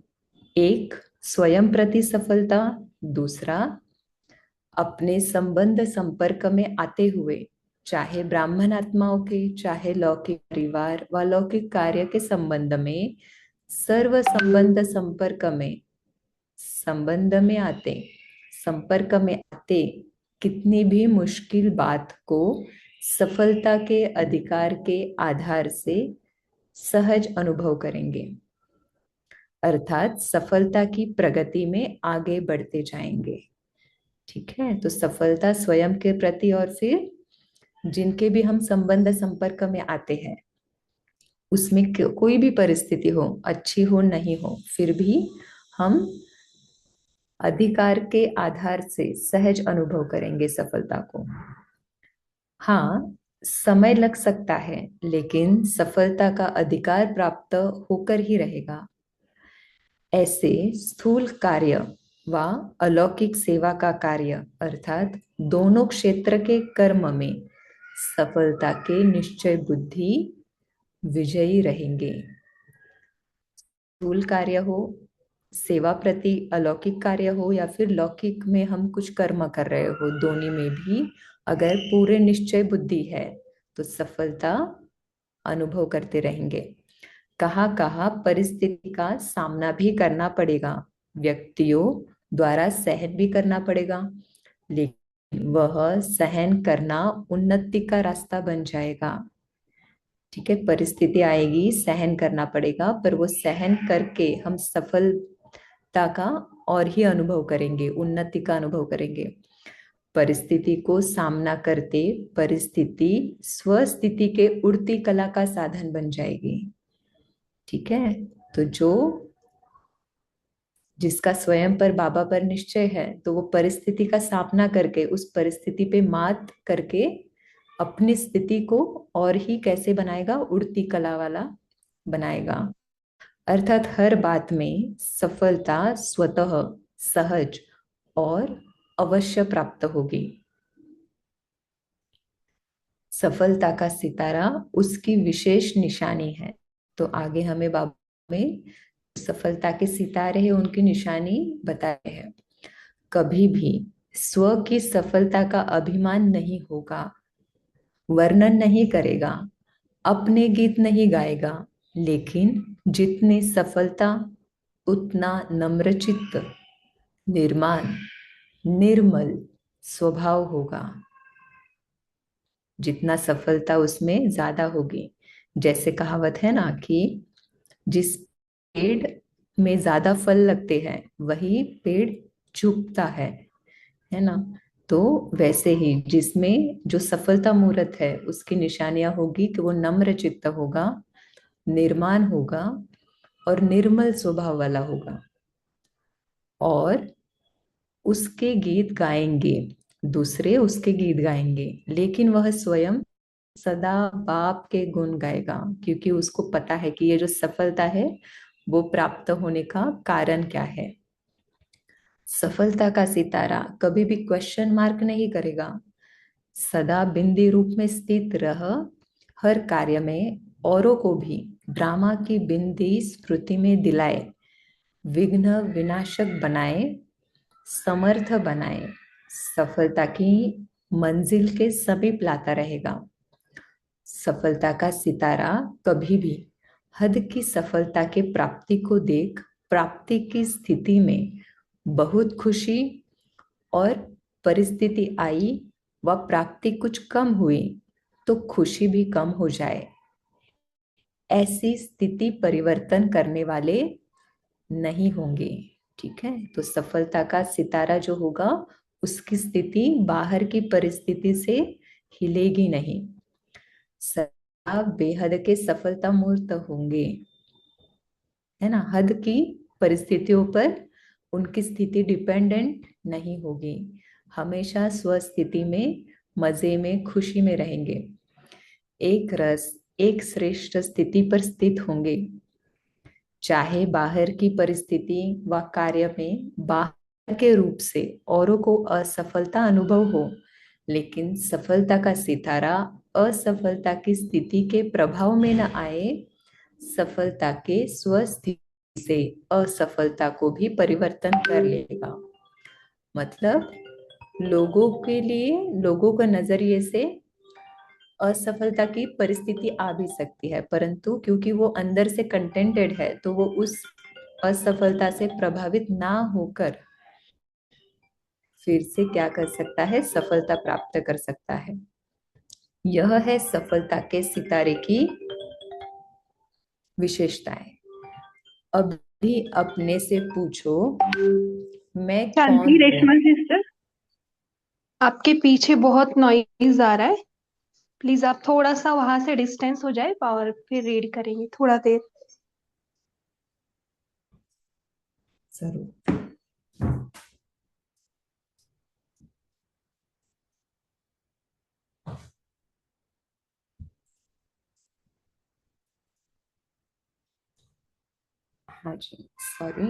एक स्वयं प्रति सफलता, दूसरा अपने संबंध संपर्क में आते हुए, चाहे ब्राह्मण आत्माओं के, चाहे लौकिक परिवार व लौकिक कार्य के संबंध में, सर्व संबंध संबंध में आते, संपर्क में आते कितनी भी मुश्किल बात को सफलता के अधिकार के आधार से सहज अनुभव करेंगे, अर्थात सफलता की प्रगति में आगे बढ़ते जाएंगे। ठीक है, तो सफलता स्वयं के प्रति और फिर जिनके भी हम संबंध संपर्क में आते हैं, उसमें कोई भी परिस्थिति हो, अच्छी हो नहीं हो, फिर भी हम अधिकार के आधार से सहज अनुभव करेंगे सफलता को। हाँ, समय लग सकता है, लेकिन सफलता का अधिकार प्राप्त होकर ही रहेगा। ऐसे स्थूल कार्य व अलौकिक सेवा का कार्य, अर्थात दोनों क्षेत्र के कर्म में सफलता के निश्चय बुद्धि विजयी रहेंगे। स्थूल कार्य हो, सेवा प्रति अलौकिक कार्य हो, या फिर लौकिक में हम कुछ कर्म कर रहे हो, दोनों में भी अगर पूरे निश्चय बुद्धि है तो सफलता अनुभव करते रहेंगे। कहाँ कहाँ परिस्थिति का सामना भी करना पड़ेगा, व्यक्तियों द्वारा सहन भी करना पड़ेगा, लेकिन वह सहन करना उन्नति का रास्ता बन जाएगा। ठीक है, परिस्थिति आएगी, सहन करना पड़ेगा, पर वो सहन करके हम सफलता का और ही अनुभव करेंगे, उन्नति का अनुभव करेंगे। परिस्थिति को सामना करते परिस्थिति स्वस्थिति के उड़ती कला का साधन बन जाएगी। ठीक है, तो जिसका स्वयं पर बाबा पर निश्चय है, तो वो परिस्थिति का सामना करके, उस परिस्थिति पे मात करके अपनी स्थिति को और ही कैसे बनाएगा, उड़ती कला वाला बनाएगा। अर्थात हर बात में सफलता स्वतः सहज और अवश्य प्राप्त होगी। सफलता का सितारा उसकी विशेष निशानी है। तो आगे हमें बाबा में सफलता के सितारे हैं, उनकी निशानी बताए हैं। कभी भी स्व की सफलता का अभिमान नहीं होगा, वर्णन नहीं करेगा, अपने गीत नहीं गाएगा, लेकिन जितनी सफलता उतना नम्रचित्त, निर्माण, निर्मल स्वभाव होगा। जितना सफलता उसमें ज्यादा होगी। जैसे कहावत है ना कि जिस पेड़ में ज्यादा फल लगते हैं वही पेड़ झुकता है ना। तो वैसे ही जिसमें जो सफलता मूर्त है उसकी निशानियां होगी कि वो नम्र चित्त होगा, निर्माण होगा और निर्मल स्वभाव वाला होगा, और उसके गीत गाएंगे, दूसरे उसके गीत गाएंगे, लेकिन वह स्वयं सदा बाप के गुण गाएगा, क्योंकि उसको पता है कि ये जो सफलता है वो प्राप्त होने का कारण क्या है। सफलता का सितारा कभी भी क्वेश्चन मार्क नहीं करेगा, सदा बिंदी रूप में स्थित रह हर कार्य में औरों को भी ड्रामा की बिंदी स्मृति में दिलाए, विघ्न विनाशक बनाए, समर्थ बनाए, सफलता की मंजिल के समीप लाता रहेगा। सफलता का सितारा कभी भी हद की सफलता के प्राप्ति को देख प्राप्ति की स्थिति में बहुत खुशी और परिस्थिति आई व प्राप्ति कुछ कम हुई तो खुशी भी कम हो जाए, ऐसी स्थिति परिवर्तन करने वाले नहीं होंगे। ठीक है, तो सफलता का सितारा जो होगा उसकी स्थिति बाहर की परिस्थिति से हिलेगी नहीं, सदा बेहद के सफलता मूर्त होंगे, है ना। हद की परिस्थितियों पर उनकी स्थिति डिपेंडेंट नहीं होगी, हमेशा स्वस्थिति में, मजे में, खुशी में रहेंगे, एक रस, एक श्रेष्ठ स्थिति पर स्थित होंगे। चाहे बाहर की परिस्थिति व कार्य में बाहर के रूप से औरों को असफलता अनुभव हो, लेकिन सफलता का सितारा असफलता की स्थिति के प्रभाव में न आए, सफलता के स्वस्थिति से असफलता को भी परिवर्तन कर लेगा। मतलब लोगों के लिए, लोगों के नजरिए से असफलता की परिस्थिति आ भी सकती है, परंतु क्योंकि वो अंदर से कंटेंटेड है तो वो उस असफलता से प्रभावित ना होकर फिर से क्या कर सकता है, सफलता प्राप्त कर सकता है। यह है सफलता के सितारे की विशेषताएं। अभी अपने से पूछो, मैं कौन शांति, हूँ? रेशमा सिस्टर, आपके पीछे बहुत नॉइज आ रहा है, प्लीज आप थोड़ा सा वहां से डिस्टेंस हो जाए और फिर रीड करेंगे थोड़ा देर। जरूर। हाँ जी, सॉरी।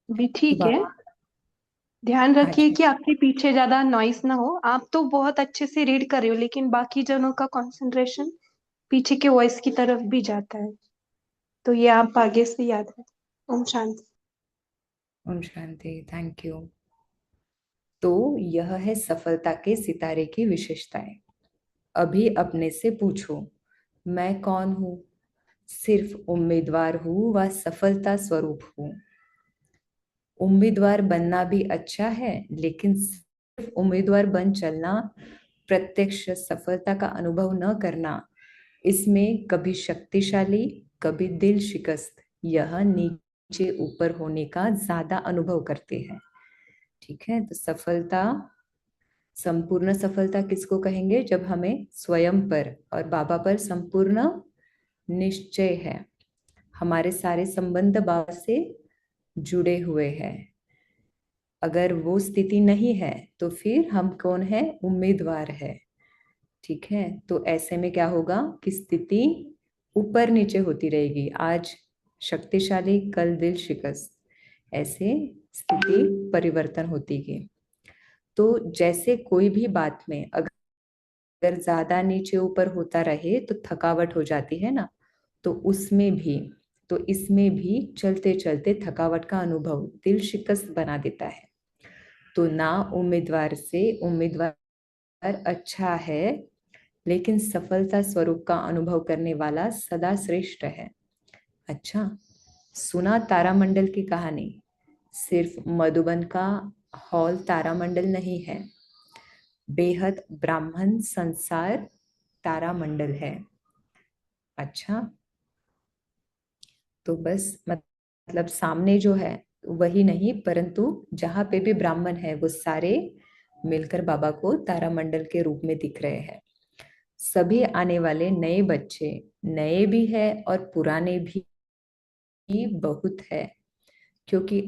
भी ठीक है, ध्यान हाँ रखिए जी, कि आपके पीछे ज्यादा नॉइस ना हो। आप तो बहुत अच्छे से रीड कर रहे हो, लेकिन बाकी जनों का कंसंट्रेशन पीछे के वॉइस की तरफ भी जाता है, तो ये आप आगे से याद रखें। ओम शांति। Om Shanti, thank you. तो यह है सफलता के सितारे की विशेषताएं। अभी अपने से पूछो, मैं कौन हूँ? सिर्फ उम्मीदवार हूँ व सफलता स्वरूप हूँ। उम्मीदवार बनना भी अच्छा है, लेकिन सिर्फ उम्मीदवार बन चलना, प्रत्यक्ष सफलता का अनुभव न करना, इसमें कभी शक्तिशाली कभी दिल शिकस्त, यह नीचे ऊपर होने का ज्यादा अनुभव करते हैं। ठीक है, तो सफलता, संपूर्ण सफलता किसको कहेंगे? जब हमें स्वयं पर और बाबा पर संपूर्ण निश्चय है, हमारे सारे संबंध बाबा से जुड़े हुए हैं। अगर वो स्थिति नहीं है तो फिर हम कौन है? उम्मीदवार है। ठीक है, तो ऐसे में क्या होगा कि स्थिति ऊपर नीचे होती रहेगी, आज शक्तिशाली कल दिल शिकस्त, ऐसे स्थिति परिवर्तन होती है। तो जैसे कोई भी बात में अगर ज्यादा नीचे ऊपर होता रहे तो थकावट हो जाती है ना, तो उसमें भी, तो इसमें भी चलते चलते थकावट का अनुभव दिल शिकस्त बना देता है। तो ना उम्मीदवार से उम्मीदवार अच्छा है, लेकिन सफलता स्वरूप का अनुभव करने वाला सदा श्रेष्ठ है। अच्छा, सुना तारामंडल की कहानी। सिर्फ मधुबन का हॉल तारामंडल नहीं है, बेहद ब्राह्मण संसार तारामंडल है। अच्छा, तो बस मतलब सामने जो है वही नहीं, परंतु जहां पे भी ब्राह्मण है वो सारे मिलकर बाबा को तारामंडल के रूप में दिख रहे हैं। सभी आने वाले नए बच्चे नए भी है और पुराने भी बहुत है, क्योंकि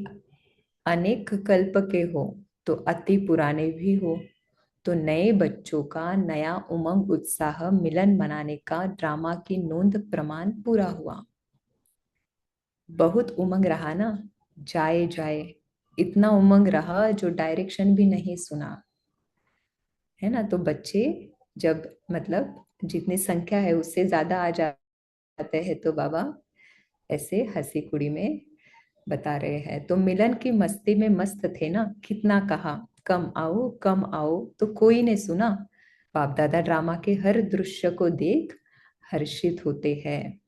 अनेक कल्प के हो तो अति पुराने भी हो। तो नए बच्चों का नया उमंग उत्साह मिलन मनाने का ड्रामा की नोंद प्रमाण पूरा हुआ। बहुत उमंग रहा ना, जाए जाए, इतना उमंग रहा जो डायरेक्शन भी नहीं सुना, है ना। तो बच्चे जब मतलब जितनी संख्या है उससे ज्यादा आ जाते हैं तो बाबा ऐसे हंसी कुड़ी में बता रहे हैं। तो मिलन की मस्ती में मस्त थे ना, कितना कहा कम आओ तो कोई ने सुना। बाप दादा ड्रामा के हर दृश्य को देख हर्षित होते हैं।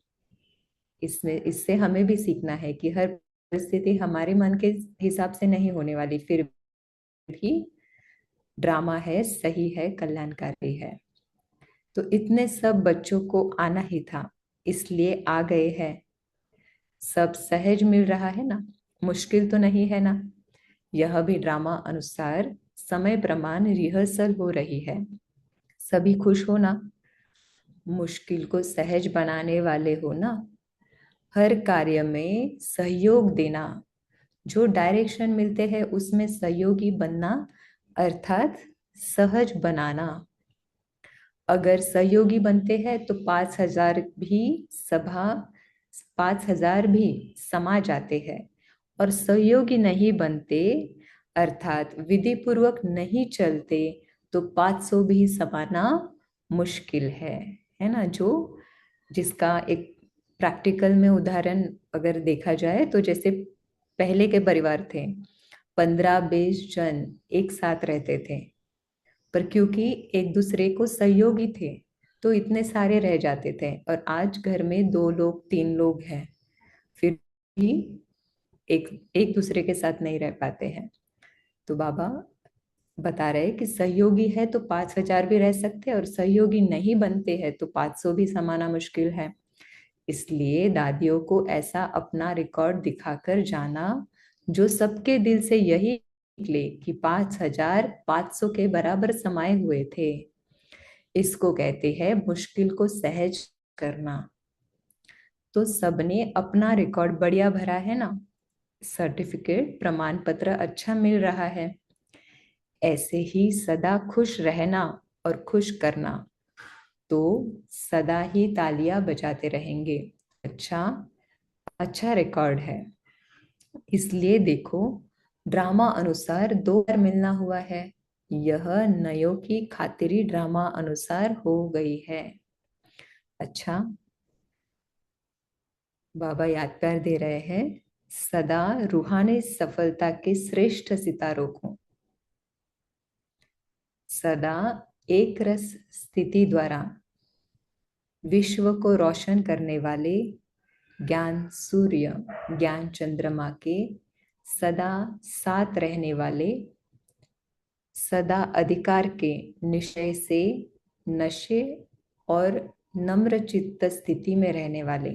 इसमें इससे हमें भी सीखना है कि हर परिस्थिति हमारे मन के हिसाब से नहीं होने वाली, फिर भी ड्रामा है, सही है, कल्याणकारी है। तो इतने सब बच्चों को आना ही था, इसलिए आ गए हैं। सब सहज मिल रहा है ना, मुश्किल तो नहीं है ना। यह भी ड्रामा अनुसार समय प्रमाण रिहर्सल हो रही है। सभी खुश हो ना, मुश्किल को सहज बनाने वाले हो ना, हर कार्य में सहयोग देना, जो डायरेक्शन मिलते हैं उसमें सहयोगी बनना, अर्थात सहज बनाना। अगर सहयोगी बनते हैं तो 5,000 भी सभा 5,000 भी समा जाते हैं, और सहयोगी नहीं बनते अर्थात विधि पूर्वक नहीं चलते तो 500 भी समाना मुश्किल है ना। जो जिसका एक प्रैक्टिकल में उदाहरण अगर देखा जाए तो जैसे पहले के परिवार थे, 15-20 जन एक साथ रहते थे, पर क्योंकि एक दूसरे को सहयोगी थे तो इतने सारे रह जाते थे। और आज घर में 2 लोग 3 लोग हैं, फिर भी एक एक दूसरे के साथ नहीं रह पाते हैं। तो बाबा बता रहे कि सहयोगी है तो 5,000 भी रह सकते हैं, और सहयोगी नहीं बनते हैं तो 500 भी समाना मुश्किल है। इसलिए दादियों को ऐसा अपना रिकॉर्ड दिखाकर जाना जो सबके दिल से यही निकले कि 5,500 के बराबर समाये हुए थे। इसको कहते हैं मुश्किल को सहज करना। तो सबने अपना रिकॉर्ड बढ़िया भरा है ना, सर्टिफिकेट प्रमाण पत्र अच्छा मिल रहा है। ऐसे ही सदा खुश रहना और खुश करना, तो सदा ही तालियां बजाते रहेंगे। अच्छा अच्छा रिकॉर्ड है। इसलिए देखो, ड्रामा अनुसार 2 बार मिलना हुआ है। यह नयों की खातिरी ड्रामा अनुसार हो गई है। अच्छा, बाबा याद प्यार दे रहे हैं, सदा रूहानी सफलता के श्रेष्ठ सितारों को, सदा एक रस स्थिति द्वारा विश्व को रोशन करने वाले ज्ञान सूर्य ज्ञान चंद्रमा के सदा साथ रहने वाले, सदा अधिकार के निश्चय से नशे और नम्र चित्त स्थिति में रहने वाले,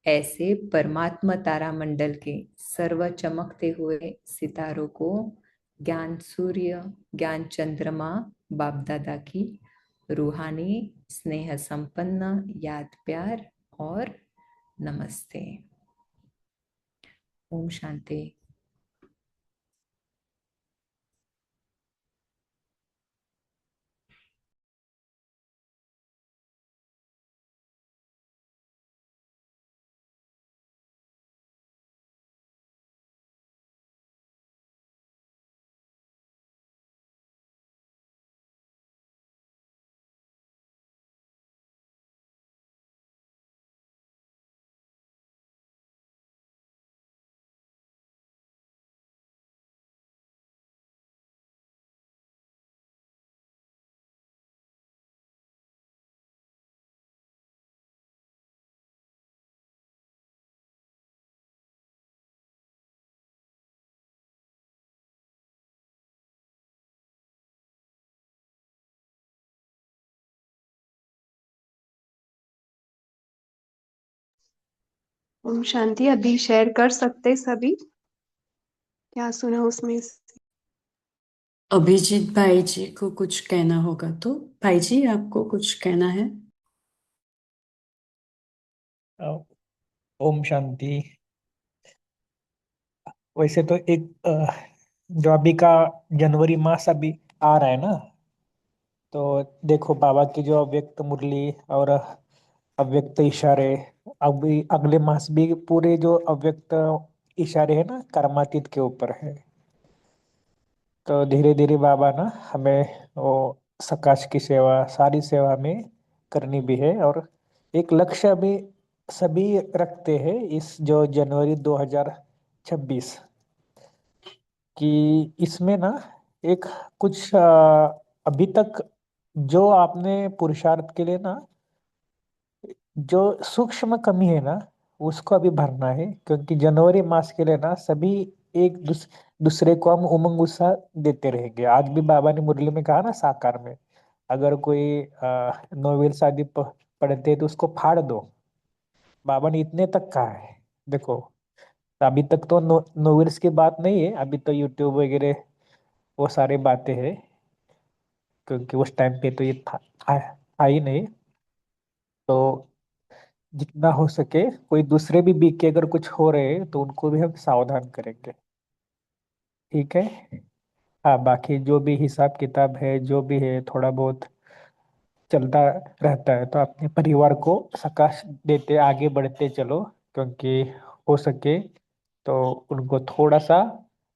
ऐसे परमात्मा तारामंडल के सर्व चमकते हुए सितारों को ज्ञान सूर्य ज्ञान चंद्रमा बाप दादा की रूहानी स्नेह संपन्न याद प्यार और नमस्ते। ओम शांति। ओम शांति। अभी शेयर कर सकते सभी, क्या सुना उसमें से? अभिजीत भाई जी को कुछ कहना होगा तो भाई जी आपको कुछ कहना है? ओम शांति। वैसे तो एक जो अभी का जनवरी मास अभी आ रहा है ना, तो देखो बाबा की जो अव्यक्त मुरली और अव्यक्त इशारे, अभी अगले मास भी पूरे जो अव्यक्त इशारे है ना कर्मातीत के ऊपर है। तो धीरे धीरे बाबा ना हमें वो सकाश की सेवा, सारी सेवा में करनी भी है। और एक लक्ष्य भी सभी रखते हैं इस जो जनवरी 2026 कि इसमें ना एक कुछ अभी तक जो आपने पुरुषार्थ के लिए ना जो सूक्ष्म कमी है ना उसको अभी भरना है, क्योंकि जनवरी मास के लिए ना सभी एक दूसरे को हम उमंग उत्साह देते रहेंगे। आज भी बाबा ने मुरली में कहा ना साकार में, अगर कोई नोवेल्स आदि पढ़ते हैं तो उसको फाड़ दो। बाबा ने इतने तक कहा है। देखो अभी तक तो नोवेल्स की बात नहीं है, अभी तो यूट्यूब वगैरह वो सारी बातें हैं, क्योंकि उस टाइम पे तो ये था ही नहीं। तो जितना हो सके कोई दूसरे भी बीक के अगर कुछ हो रहे हैं तो उनको भी हम सावधान करेंगे, ठीक है। हाँ बाकी जो भी हिसाब किताब है जो भी है थोड़ा बहुत चलता रहता है, तो अपने परिवार को सकाश देते आगे बढ़ते चलो, क्योंकि हो सके तो उनको थोड़ा सा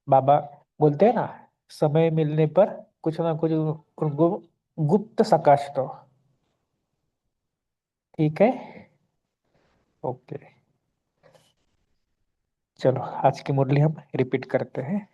बाबा बोलते हैं ना समय मिलने पर कुछ ना कुछ उनको गुप्त सकाश दो, ठीक है। ओके चलो आज की मुरली हम रिपीट करते हैं।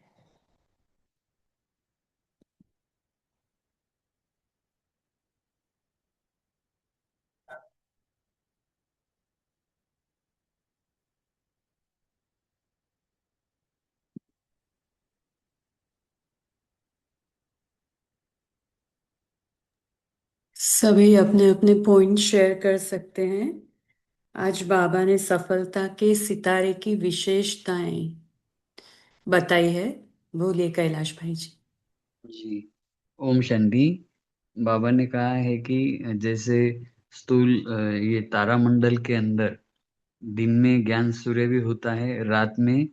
सभी अपने अपने पॉइंट शेयर कर सकते हैं। आज बाबा ने सफलता के सितारे की विशेषताएं बताई है। बोलिए कैलाश भाई जी। जी ओम शांति। बाबा ने कहा है कि जैसे स्थूल ये तारामंडल के अंदर दिन में ज्ञान सूर्य भी होता है, रात में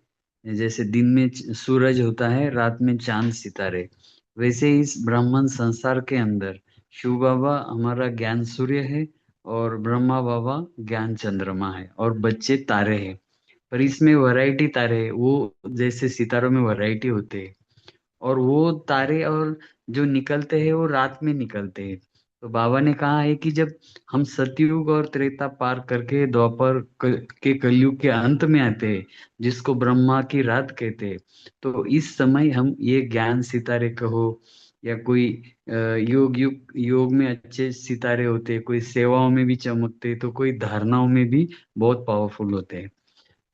जैसे दिन में सूरज होता है, रात में चांद सितारे, वैसे इस ब्राह्मण संसार के अंदर शिव बाबा हमारा ज्ञान सूर्य है और ब्रह्मा बाबा ज्ञान चंद्रमा है और बच्चे तारे हैं। पर इसमें वैरायटी तारे हैं, वो जैसे सितारों में वैरायटी होते हैं और वो तारे और जो निकलते हैं वो रात में निकलते हैं। तो बाबा ने कहा है कि जब हम सतयुग और त्रेता पार करके द्वापर के कलयुग के अंत में आते हैं, जिसको ब्रह्मा की रात कहते हैं, तो इस समय हम ये ज्ञान सितारे कहो या कोई योग में अच्छे सितारे होते हैं, कोई सेवाओं में भी चमकते हैं, तो कोई धारणाओं में भी बहुत पावरफुल होते हैं।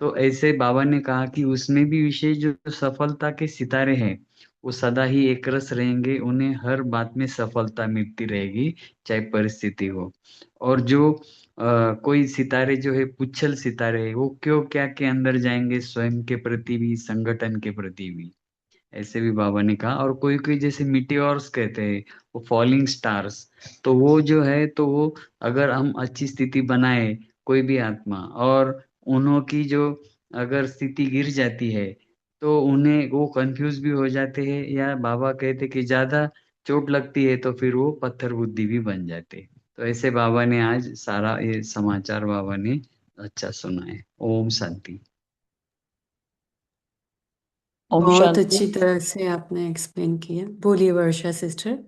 तो ऐसे बाबा ने कहा कि उसमें भी विशेष जो सफलता के सितारे हैं वो सदा ही एक रस रहेंगे, उन्हें हर बात में सफलता मिलती रहेगी चाहे परिस्थिति हो। और जो कोई सितारे जो है पुच्छल सितारे है वो क्यों क्या के अंदर जाएंगे, स्वयं के प्रति भी संगठन के प्रति भी, ऐसे भी बाबा ने कहा। और कोई कोई जैसे मिटियोर्स कहते हैं, वो फॉलिंग स्टार्स, तो वो जो है तो वो अगर हम अच्छी स्थिति बनाए कोई भी आत्मा और उन्हों की जो अगर स्थिति गिर जाती है तो उन्हें वो कंफ्यूज भी हो जाते हैं, या बाबा कहते कि ज्यादा चोट लगती है तो फिर वो पत्थर बुद्धि भी बन जाते हैं। तो ऐसे बाबा ने आज सारा ये समाचार बाबा ने अच्छा सुना है। ओम शांति। ओम बहुत शांति। अच्छी तरह से आपने एक्सप्लेन किया। बोलिए वर्षा सिस्टर।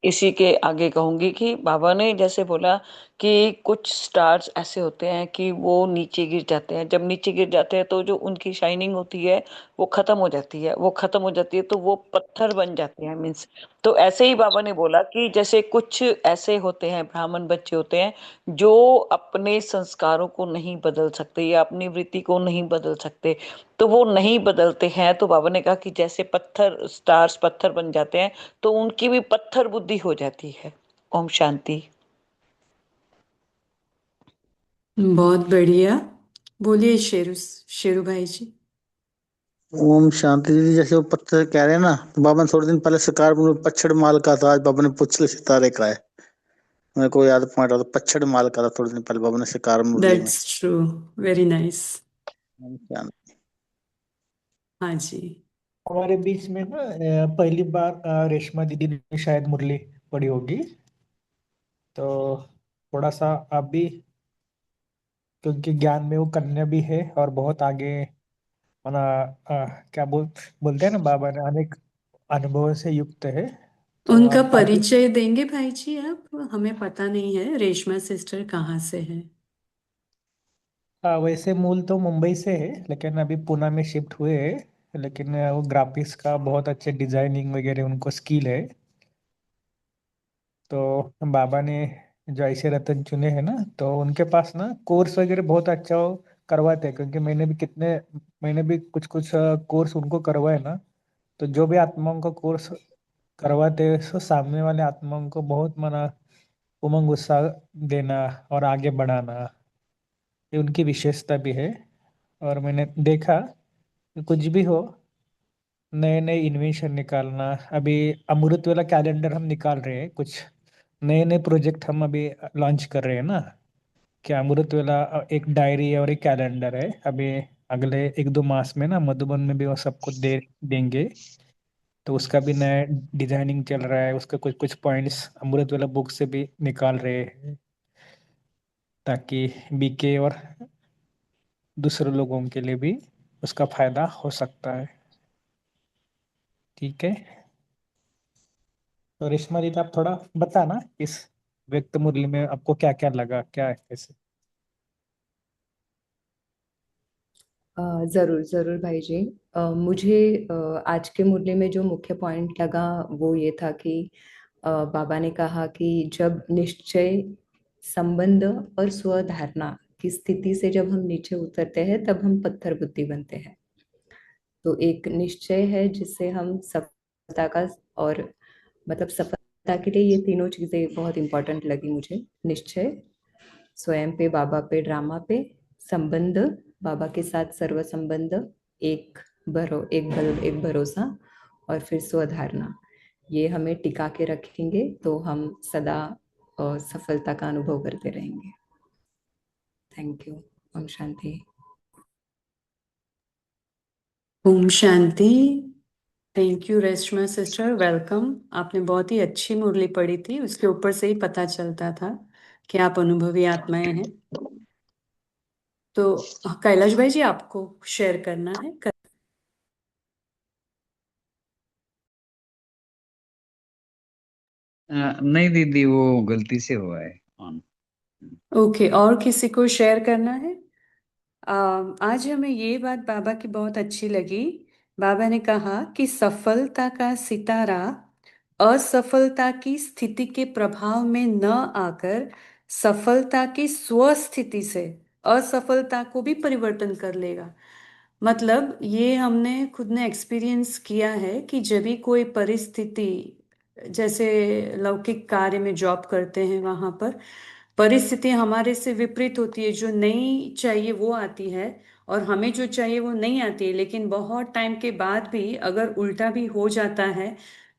इसी के आगे कहूंगी कि बाबा ने जैसे बोला कि कुछ स्टार्स ऐसे होते हैं कि वो नीचे गिर जाते हैं, जब नीचे गिर जाते हैं तो जो उनकी शाइनिंग होती है वो खत्म हो जाती है, वो खत्म हो जाती है तो वो पत्थर बन जाते हैं, मीन्स। तो ऐसे ही बाबा ने बोला कि जैसे कुछ ऐसे होते हैं ब्राह्मण बच्चे होते हैं जो अपने संस्कारों को नहीं बदल सकते या अपनी वृत्ति को नहीं बदल सकते, तो वो नहीं बदलते हैं। तो बाबा ने कहा कि जैसे पत्थर स्टार्स पत्थर बन जाते हैं तो उनकी भी पत्थर बुद्धि हो जाती है। ओम शांति। बहुत बढ़िया। बोलिए शेरू भाई जी। ओम शांति दीदी। जैसे वो पत्थर कह रहे हैं ना, तो बाबा ने थोड़े दिन पहले शिकार में पच्छड़ माल का था, आज बाबा ने पुच्छले सितारे का है। मेरे को याद पॉइंट आता, पच्छड़ माल का था थोड़े दिन पहले बाबा ने शिकार मुरली में। That's true, very nice. ओम शांति। हाँ जी। हमारे बीच में ना पहली बार रेशमा दीदी ने शायद मुरली पढ़ी होगी, तो थोड़ा सा आप भी, क्योंकि ज्ञान में वो कन्या भी है और बहुत आगे, माना क्या बोलते हैं ना, बाबा ने अनेक अनुभव से युक्त है। तो उनका आप भी, परिचय देंगे भाई जी आप? हमें पता नहीं है रेशमा सिस्टर कहाँ से है। वैसे मूल तो मुंबई से है, लेकिन अभी पुणे में शिफ्ट हुए हैं। लेकिन वो ग्राफिक्स का बहुत अच्छे डिजाइनिंग वगैरह उनको स्किल है। तो बाबा ने जो ऐसे रतन चुने हैं ना, तो उनके पास ना कोर्स वगैरह बहुत अच्छा वो करवाते हैं। क्योंकि मैंने भी कुछ कुछ कोर्स उनको करवाए ना। तो जो भी आत्माओं का कोर्स करवाते हैं, सो सामने वाले आत्माओं को बहुत मना उमंग उत्साह देना और आगे बढ़ाना, ये उनकी विशेषता भी है। और मैंने देखा कि कुछ भी हो, नए नए इन्वेंशन निकालना। अभी अमृत वाला कैलेंडर हम निकाल रहे हैं, कुछ नए नए प्रोजेक्ट हम अभी लॉन्च कर रहे हैं ना। क्या अमृत वेला एक डायरी और एक कैलेंडर है। अभी अगले 1-2 मास में ना मधुबन में भी वो सबको देंगे। तो उसका भी नया डिजाइनिंग चल रहा है, उसका कुछ कुछ पॉइंट्स अमृत वेला बुक से भी निकाल रहे हैं, ताकि बीके और दूसरे लोगों के लिए भी उसका फायदा हो सकता है। ठीक है। तो रेशमा जी, तो आप थोड़ा बताना इस व्यक्त मुरली में आपको क्या क्या लगा, क्या है कैसे। जरूर जरूर भाई जी। मुझे आज के मुरली में जो मुख्य पॉइंट लगा वो ये था कि बाबा ने कहा कि जब निश्चय, संबंध और स्वधारणा की स्थिति से जब हम नीचे उतरते हैं तब हम पत्थर बुद्धि बनते हैं। तो एक निश्चय है जिससे हम सफलता का, और मतलब सफलता के लिए ये तीनों चीजें बहुत इंपॉर्टेंट लगी मुझे। निश्चय, स्वयं पे, बाबा पे, ड्रामा पे, संबंध, बाबा के साथ सर्व संबंध, एक भरोसा, और फिर स्वधारणा। ये हमें टिका के रखेंगे तो हम सदा सफलता का अनुभव करते रहेंगे। Thank you. Om Shanti. Om Shanti. Thank you Reshma sister, welcome. आपने बहुत ही अच्छी मुरली पढ़ी थी, उसके ऊपर से ही पता चलता था कि आप अनुभवी आत्माएं हैं। तो कैलाश भाई जी, आपको शेयर करना है नहीं दीदी, वो गलती से हुआ है ऑन। ओके, और किसी को शेयर करना है? आज हमें ये बात बाबा की बहुत अच्छी लगी। बाबा ने कहा कि सफलता का सितारा असफलता की स्थिति के प्रभाव में न आकर सफलता की स्वस्थिति से असफलता को भी परिवर्तन कर लेगा। मतलब ये हमने खुद ने एक्सपीरियंस किया है कि जब भी कोई परिस्थिति, जैसे लौकिक कार्य में जॉब करते हैं, वहां पर परिस्थिति हमारे से विपरीत होती है, जो नहीं चाहिए वो आती है और हमें जो चाहिए वो नहीं आती है। लेकिन बहुत टाइम के बाद भी अगर उल्टा भी हो जाता है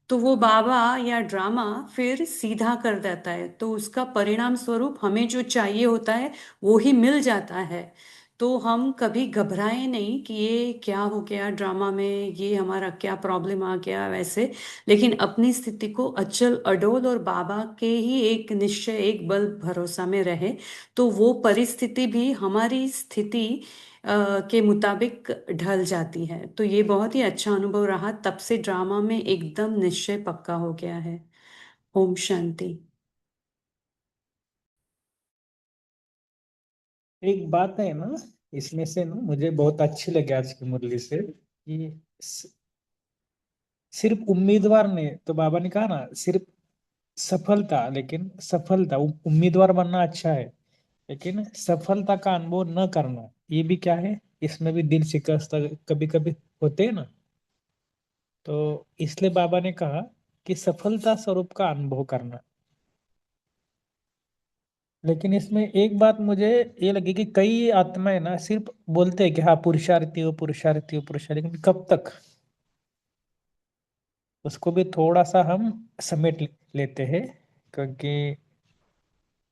तो वो बाबा या ड्रामा फिर सीधा कर देता है, तो उसका परिणाम स्वरूप हमें जो चाहिए होता है वो ही मिल जाता है। तो हम कभी घबराए नहीं कि ये क्या हो गया ड्रामा में, ये हमारा क्या प्रॉब्लम आ गया वैसे। लेकिन अपनी स्थिति को अचल अडोल और बाबा के ही एक निश्चय, एक बल भरोसा में रहे, तो वो परिस्थिति भी हमारी स्थिति के मुताबिक ढल जाती है। तो ये बहुत ही अच्छा अनुभव रहा, तब से ड्रामा में एकदम निश्चय पक्का हो गया है। ओम शांति। एक बात है ना, इसमें से ना मुझे बहुत अच्छी लगी आज की मुरली से, कि सिर्फ उम्मीदवार ने, तो बाबा ने कहा ना सिर्फ सफलता, लेकिन सफलता उम्मीदवार बनना अच्छा है, लेकिन सफलता का अनुभव न करना ये भी क्या है, इसमें भी दिल शिकस्त कभी कभी होते हैं ना। तो इसलिए बाबा ने कहा कि सफलता स्वरूप का अनुभव करना। लेकिन इसमें एक बात मुझे ये लगी कि कई आत्माएं ना सिर्फ बोलते हैं कि हाँ पुरुषार्थी हो पुरुषार्थी हो पुरुषार्थी, लेकिन कब तक, उसको भी थोड़ा सा हम समेट लेते हैं। क्योंकि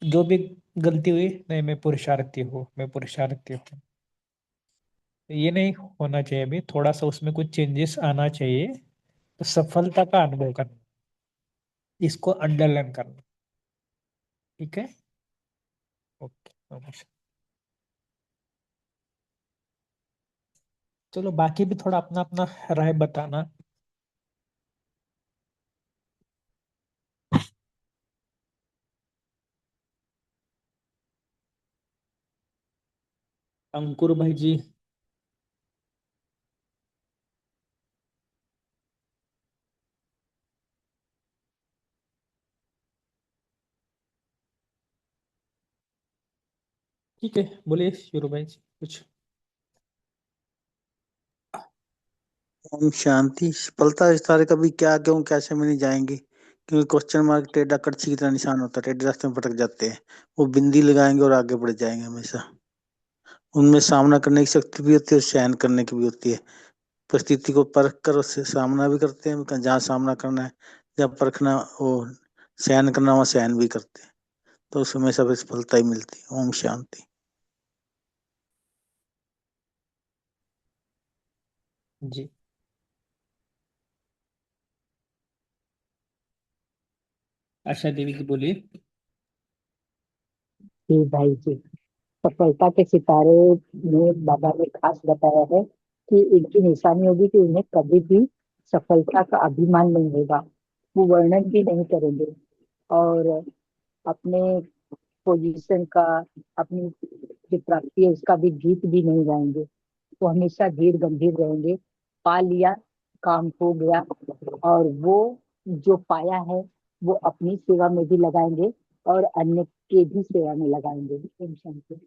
जो भी गलती हुई, नहीं मैं पुरुषार्थी हूँ, मैं पुरुषार्थी हूँ, ये नहीं होना चाहिए। अभी थोड़ा सा उसमें कुछ चेंजेस आना चाहिए। तो सफलता का अनुभव करना, इसको अंडरलाइन करना। ठीक है, ओके, नमस्कार। चलो बाकी भी थोड़ा अपना अपना राय बताना। अंकुर भाई जी। ठीक है, बोलिए शुरू भाई जी कुछ। ओम शांति। सफलता विस्तार कभी क्या क्यों कैसे में नहीं जाएंगे, क्योंकि क्वेश्चन मार्क टेढ़ा कड़छी की तरह निशान होता है, टेढ़े रास्ते में भटक जाते हैं। वो बिंदी लगाएंगे और आगे बढ़ जाएंगे हमेशा। उनमें सामना करने की शक्ति भी होती है और सहन करने की भी होती है। परिस्थिति को परख कर उससे सामना भी करते हैं, जहाँ सामना करना है, जहाँ परखना वो सहन करना, वहाँ सहन भी करते हैं। तो उसमें सब सफलता ही मिलती है। ओम शांति। जी। आशा देवी जी बोलिए। जी भाई जी, सफलता के सितारे में बाबा ने खास बताया है कि इनकी निशानी होगी कि उन्हें कभी भी सफलता का अभिमान नहीं होगा, वो वर्णन भी नहीं करेंगे, और अपने पोजीशन का, अपनी जो प्राप्ति है उसका भी गीत भी नहीं गाएंगे। वो हमेशा धीर गंभीर रहेंगे। पा लिया, काम हो गया, और वो जो पाया है वो अपनी सेवा में भी लगाएंगे और अन्य के भी सेवा में लगाएंगे। ओम शांति।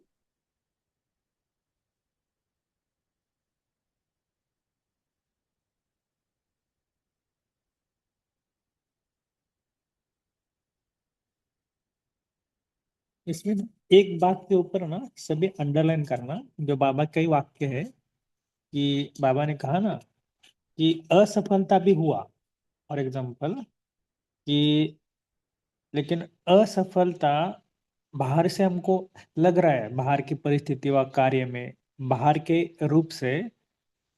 इसमें एक बात के ऊपर ना सभी अंडरलाइन करना, जो बाबा का ही वाक्य है कि बाबा ने कहा ना कि असफलता भी हुआ, फॉर एग्जाम्पल, कि लेकिन असफलता बाहर से हमको लग रहा है, बाहर की परिस्थिति व कार्य में, बाहर के रूप से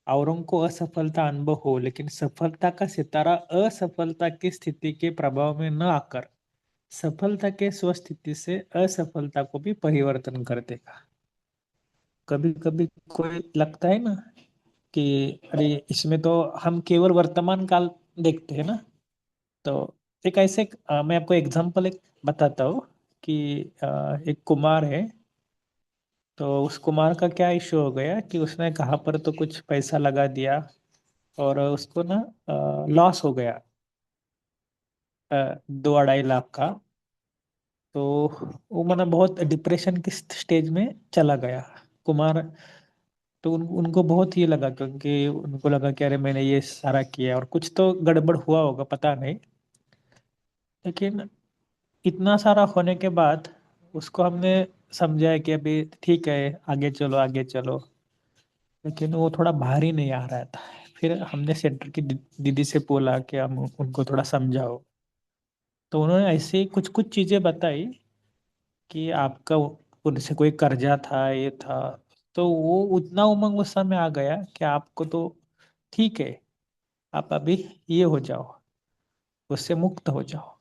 औरों को असफलता अनुभव हो, लेकिन सफलता का सितारा असफलता की स्थिति के प्रभाव में न आकर सफलता के स्वस्थिति से असफलता को भी परिवर्तन कर देगा। कभी कभी कोई लगता है ना कि अरे इसमें तो हम केवल वर्तमान काल देखते हैं ना। तो एक ऐसे मैं आपको एग्जांपल एक बताता हूँ कि एक कुमार है। तो उस कुमार का क्या इशू हो गया कि उसने कहाँ पर तो कुछ पैसा लगा दिया और उसको ना लॉस हो गया, 2-2.5 लाख का। तो वो मतलब बहुत डिप्रेशन की स्टेज में चला गया कुमार। तो उनको बहुत ये लगा, क्योंकि उनको लगा कि अरे मैंने ये सारा किया और कुछ तो गड़बड़ हुआ होगा, पता नहीं। लेकिन इतना सारा होने के बाद उसको हमने समझाया कि अभी ठीक है, आगे चलो आगे चलो। लेकिन वो थोड़ा भारी नहीं आ रहा था। फिर हमने सेंटर की दीदी से बोला कि हम उनको थोड़ा समझाओ। तो उन्होंने ऐसे ही कुछ कुछ चीजें बताई कि आपका उनसे कोई कर्जा था, ये था। तो वो उतना उमंग उस समय आ गया कि आपको तो ठीक है, आप अभी ये हो जाओ, उससे मुक्त हो जाओ।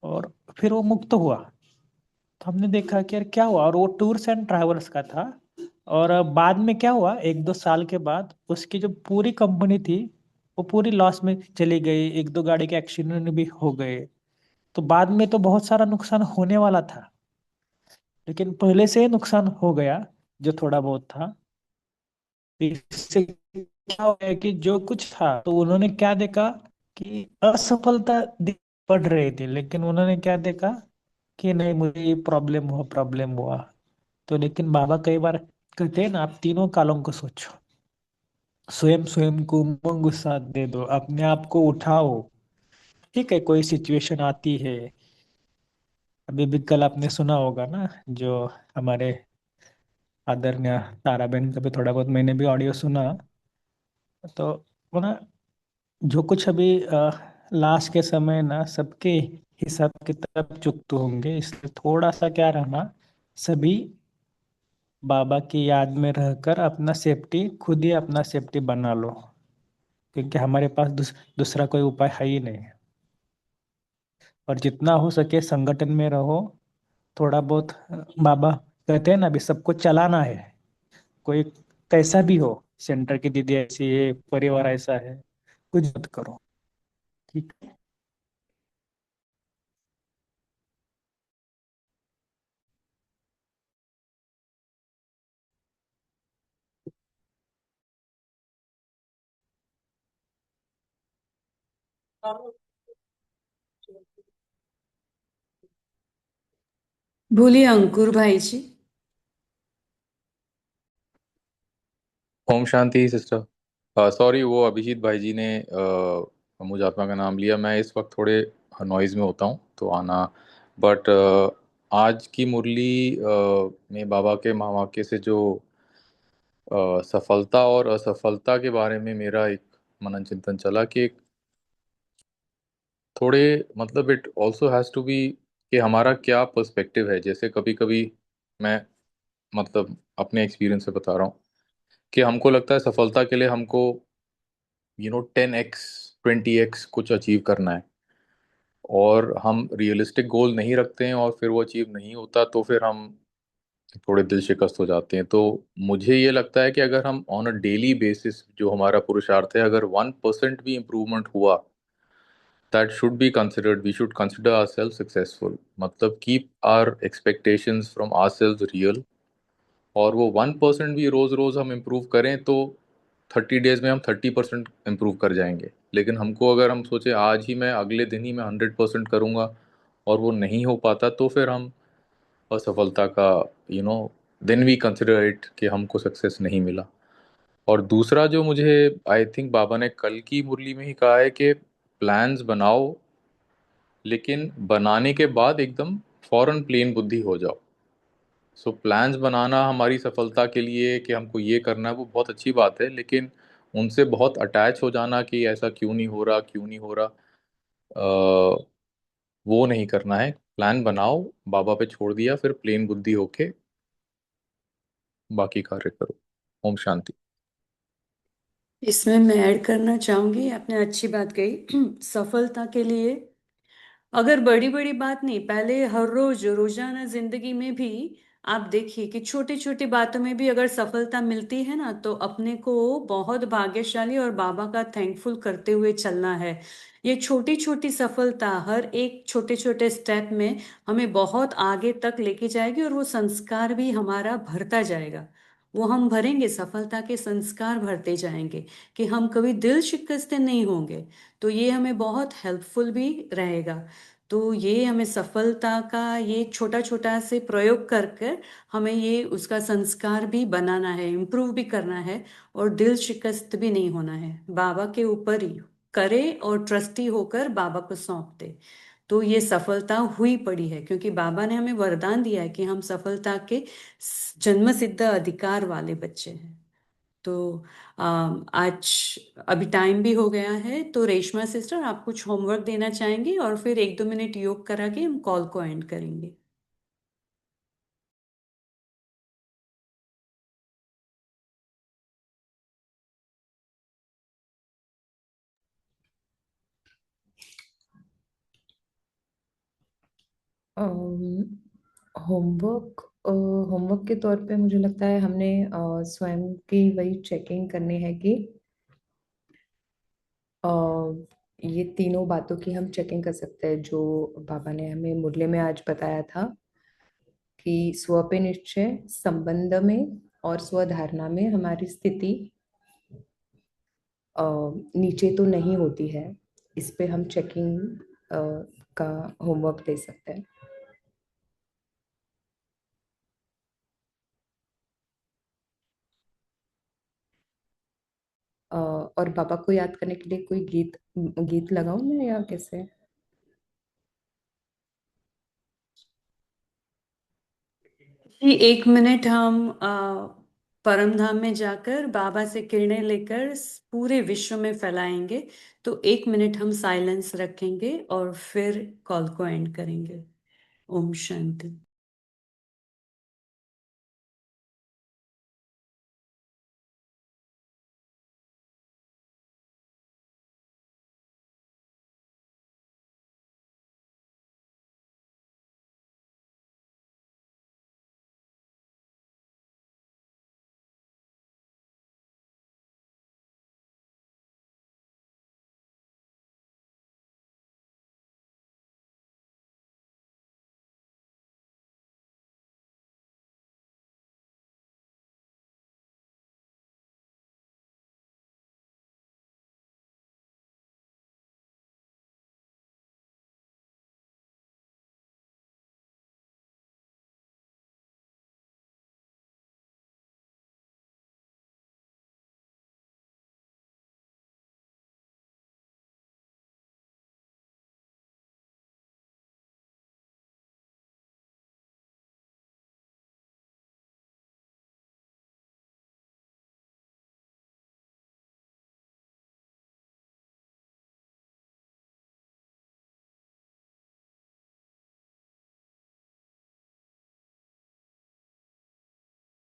और फिर वो मुक्त हुआ। तो हमने देखा कि यार क्या हुआ, और वो टूर्स एंड ट्रैवल्स का था। और बाद में क्या हुआ, 1-2 साल के बाद उसकी जो पूरी कंपनी थी वो पूरी लॉस में चली गई, 1-2 गाड़ी के एक्सीडेंट भी हो गए। तो बाद में तो बहुत सारा नुकसान होने वाला था, लेकिन पहले से ही नुकसान हो गया जो थोड़ा बहुत था। इससे क्या हो गया कि जो कुछ था तो उन्होंने क्या देखा कि असफलता पड़ रही थी, लेकिन उन्होंने क्या देखा कि नहीं मुझे ये प्रॉब्लम हुआ। तो लेकिन बाबा कई बार कहते हैं ना, आप तीनों कालों को सोचो, स्वयं स्वयं को उमंग साथ दे दो, अपने आप को उठाओ। ठीक है, कोई सिचुएशन आती है, अभी भी कल आपने सुना होगा ना, जो हमारे आदरणीय ताराबेन का भी थोड़ा बहुत मैंने भी ऑडियो सुना। तो वो ना, जो कुछ अभी लास्ट के समय ना सबके हिसाब किताब चुकते होंगे, इसलिए थोड़ा सा क्या रहना, सभी बाबा की याद में रहकर अपना सेफ्टी खुद ही अपना सेफ्टी बना लो, क्योंकि हमारे पास दूसरा कोई उपाय है ही नहीं। और जितना हो सके संगठन में रहो। थोड़ा बहुत बाबा कहते हैं ना, अभी सबको चलाना है। कोई कैसा भी हो, सेंटर की दीदी ऐसी है, परिवार ऐसा है, कुछ मत करो। ठीक है। बोलिए अंकुर भाई जी। ओम शांति सिस्टर। सॉरी, वो अभिजीत भाई जी ने मुझ आत्मा का नाम लिया। मैं इस वक्त थोड़े नॉइज में होता हूँ तो आना। बट आज की मुरली में बाबा के महावाक्य से जो सफलता और असफलता के बारे में मेरा एक मनन चिंतन चला कि थोड़े मतलब it also has to be कि हमारा क्या पर्सपेक्टिव है। जैसे कभी कभी मैं मतलब अपने एक्सपीरियंस से बता रहा हूँ कि हमको लगता है सफलता के लिए हमको 10x 20x कुछ अचीव करना है, और हम रियलिस्टिक गोल नहीं रखते हैं और फिर वो अचीव नहीं होता तो फिर हम थोड़े दिल शिकस्त हो जाते हैं। तो मुझे ये लगता है कि अगर हम ऑन अ डेली बेसिस जो हमारा पुरुषार्थ है, अगर 1% भी इम्प्रूवमेंट हुआ, that should be considered, we should consider our self successful. मतलब keep our expectations from our self real. और वो 1% भी रोज रोज हम इम्प्रूव करें तो 30 डेज में हम 30% इम्प्रूव कर जाएंगे। लेकिन हमको अगर हम सोचे आज ही मैं, अगले दिन ही मैं 100% करूँगा और वो नहीं हो पाता, तो फिर हम असफलता का देन वी कंसिडर इट कि हमको सक्सेस नहीं मिला। और दूसरा जो मुझे आई थिंक बाबा ने कल की मुरली में ही कहा है कि प्लान्स बनाओ, लेकिन बनाने के बाद एकदम फौरन प्लेन बुद्धि हो जाओ। सो प्लान्स बनाना हमारी सफलता के लिए कि हमको ये करना है, वो बहुत अच्छी बात है, लेकिन उनसे बहुत अटैच हो जाना कि ऐसा क्यों नहीं हो रहा, क्यों नहीं हो रहा, वो नहीं करना है। प्लान बनाओ, बाबा पे छोड़ दिया, फिर प्लेन बुद्धि होके बाकी कार्य करो। ओम शांति। इसमें मैं ऐड करना चाहूंगी, आपने अच्छी बात कही। सफलता के लिए अगर बड़ी बड़ी बात नहीं, पहले हर रोज रोजाना जिंदगी में भी आप देखिए कि छोटी छोटी बातों में भी अगर सफलता मिलती है ना, तो अपने को बहुत भाग्यशाली और बाबा का थैंकफुल करते हुए चलना है। ये छोटी छोटी सफलता हर एक छोटे छोटे स्टेप में हमें बहुत आगे तक लेके जाएगी, और वो संस्कार भी हमारा भरता जाएगा। वो हम भरेंगे, सफलता के संस्कार भरते जाएंगे कि हम कभी दिल शिकस्त नहीं होंगे। तो ये हमें बहुत हेल्पफुल भी रहेगा। तो ये हमें सफलता का ये छोटा छोटा से प्रयोग कर कर हमें ये उसका संस्कार भी बनाना है, इम्प्रूव भी करना है, और दिल शिकस्त भी नहीं होना है। बाबा के ऊपर ही करे और ट्रस्टी होकर बाबा को सौंप दे। तो ये सफलता हुई पड़ी है, क्योंकि बाबा ने हमें वरदान दिया है कि हम सफलता के जन्म सिद्ध अधिकार वाले बच्चे हैं। तो आज अभी टाइम भी हो गया है, तो रेशमा सिस्टर आप कुछ होमवर्क देना चाहेंगी, और फिर 1-2 मिनट योग करा के हम कॉल को एंड करेंगे। होमवर्क होमवर्क के तौर पे मुझे लगता है हमने स्वयं की वही चेकिंग करनी है कि अ, ये तीनों बातों की हम चेकिंग कर सकते हैं जो बाबा ने हमें मुरली में आज बताया था, कि स्व पे निश्चय, संबंध में और स्वधारणा में हमारी स्थिति अ, नीचे तो नहीं होती है। इस पे हम चेकिंग का होमवर्क दे सकते हैं। और बाबा को याद करने के लिए कोई गीत गीत लगाऊं मैं या कैसे? जी 1 मिनट हम परम धाम में जाकर बाबा से किरणें लेकर पूरे विश्व में फैलाएंगे। तो 1 मिनट हम साइलेंस रखेंगे और फिर कॉल को एंड करेंगे। ओम शांति।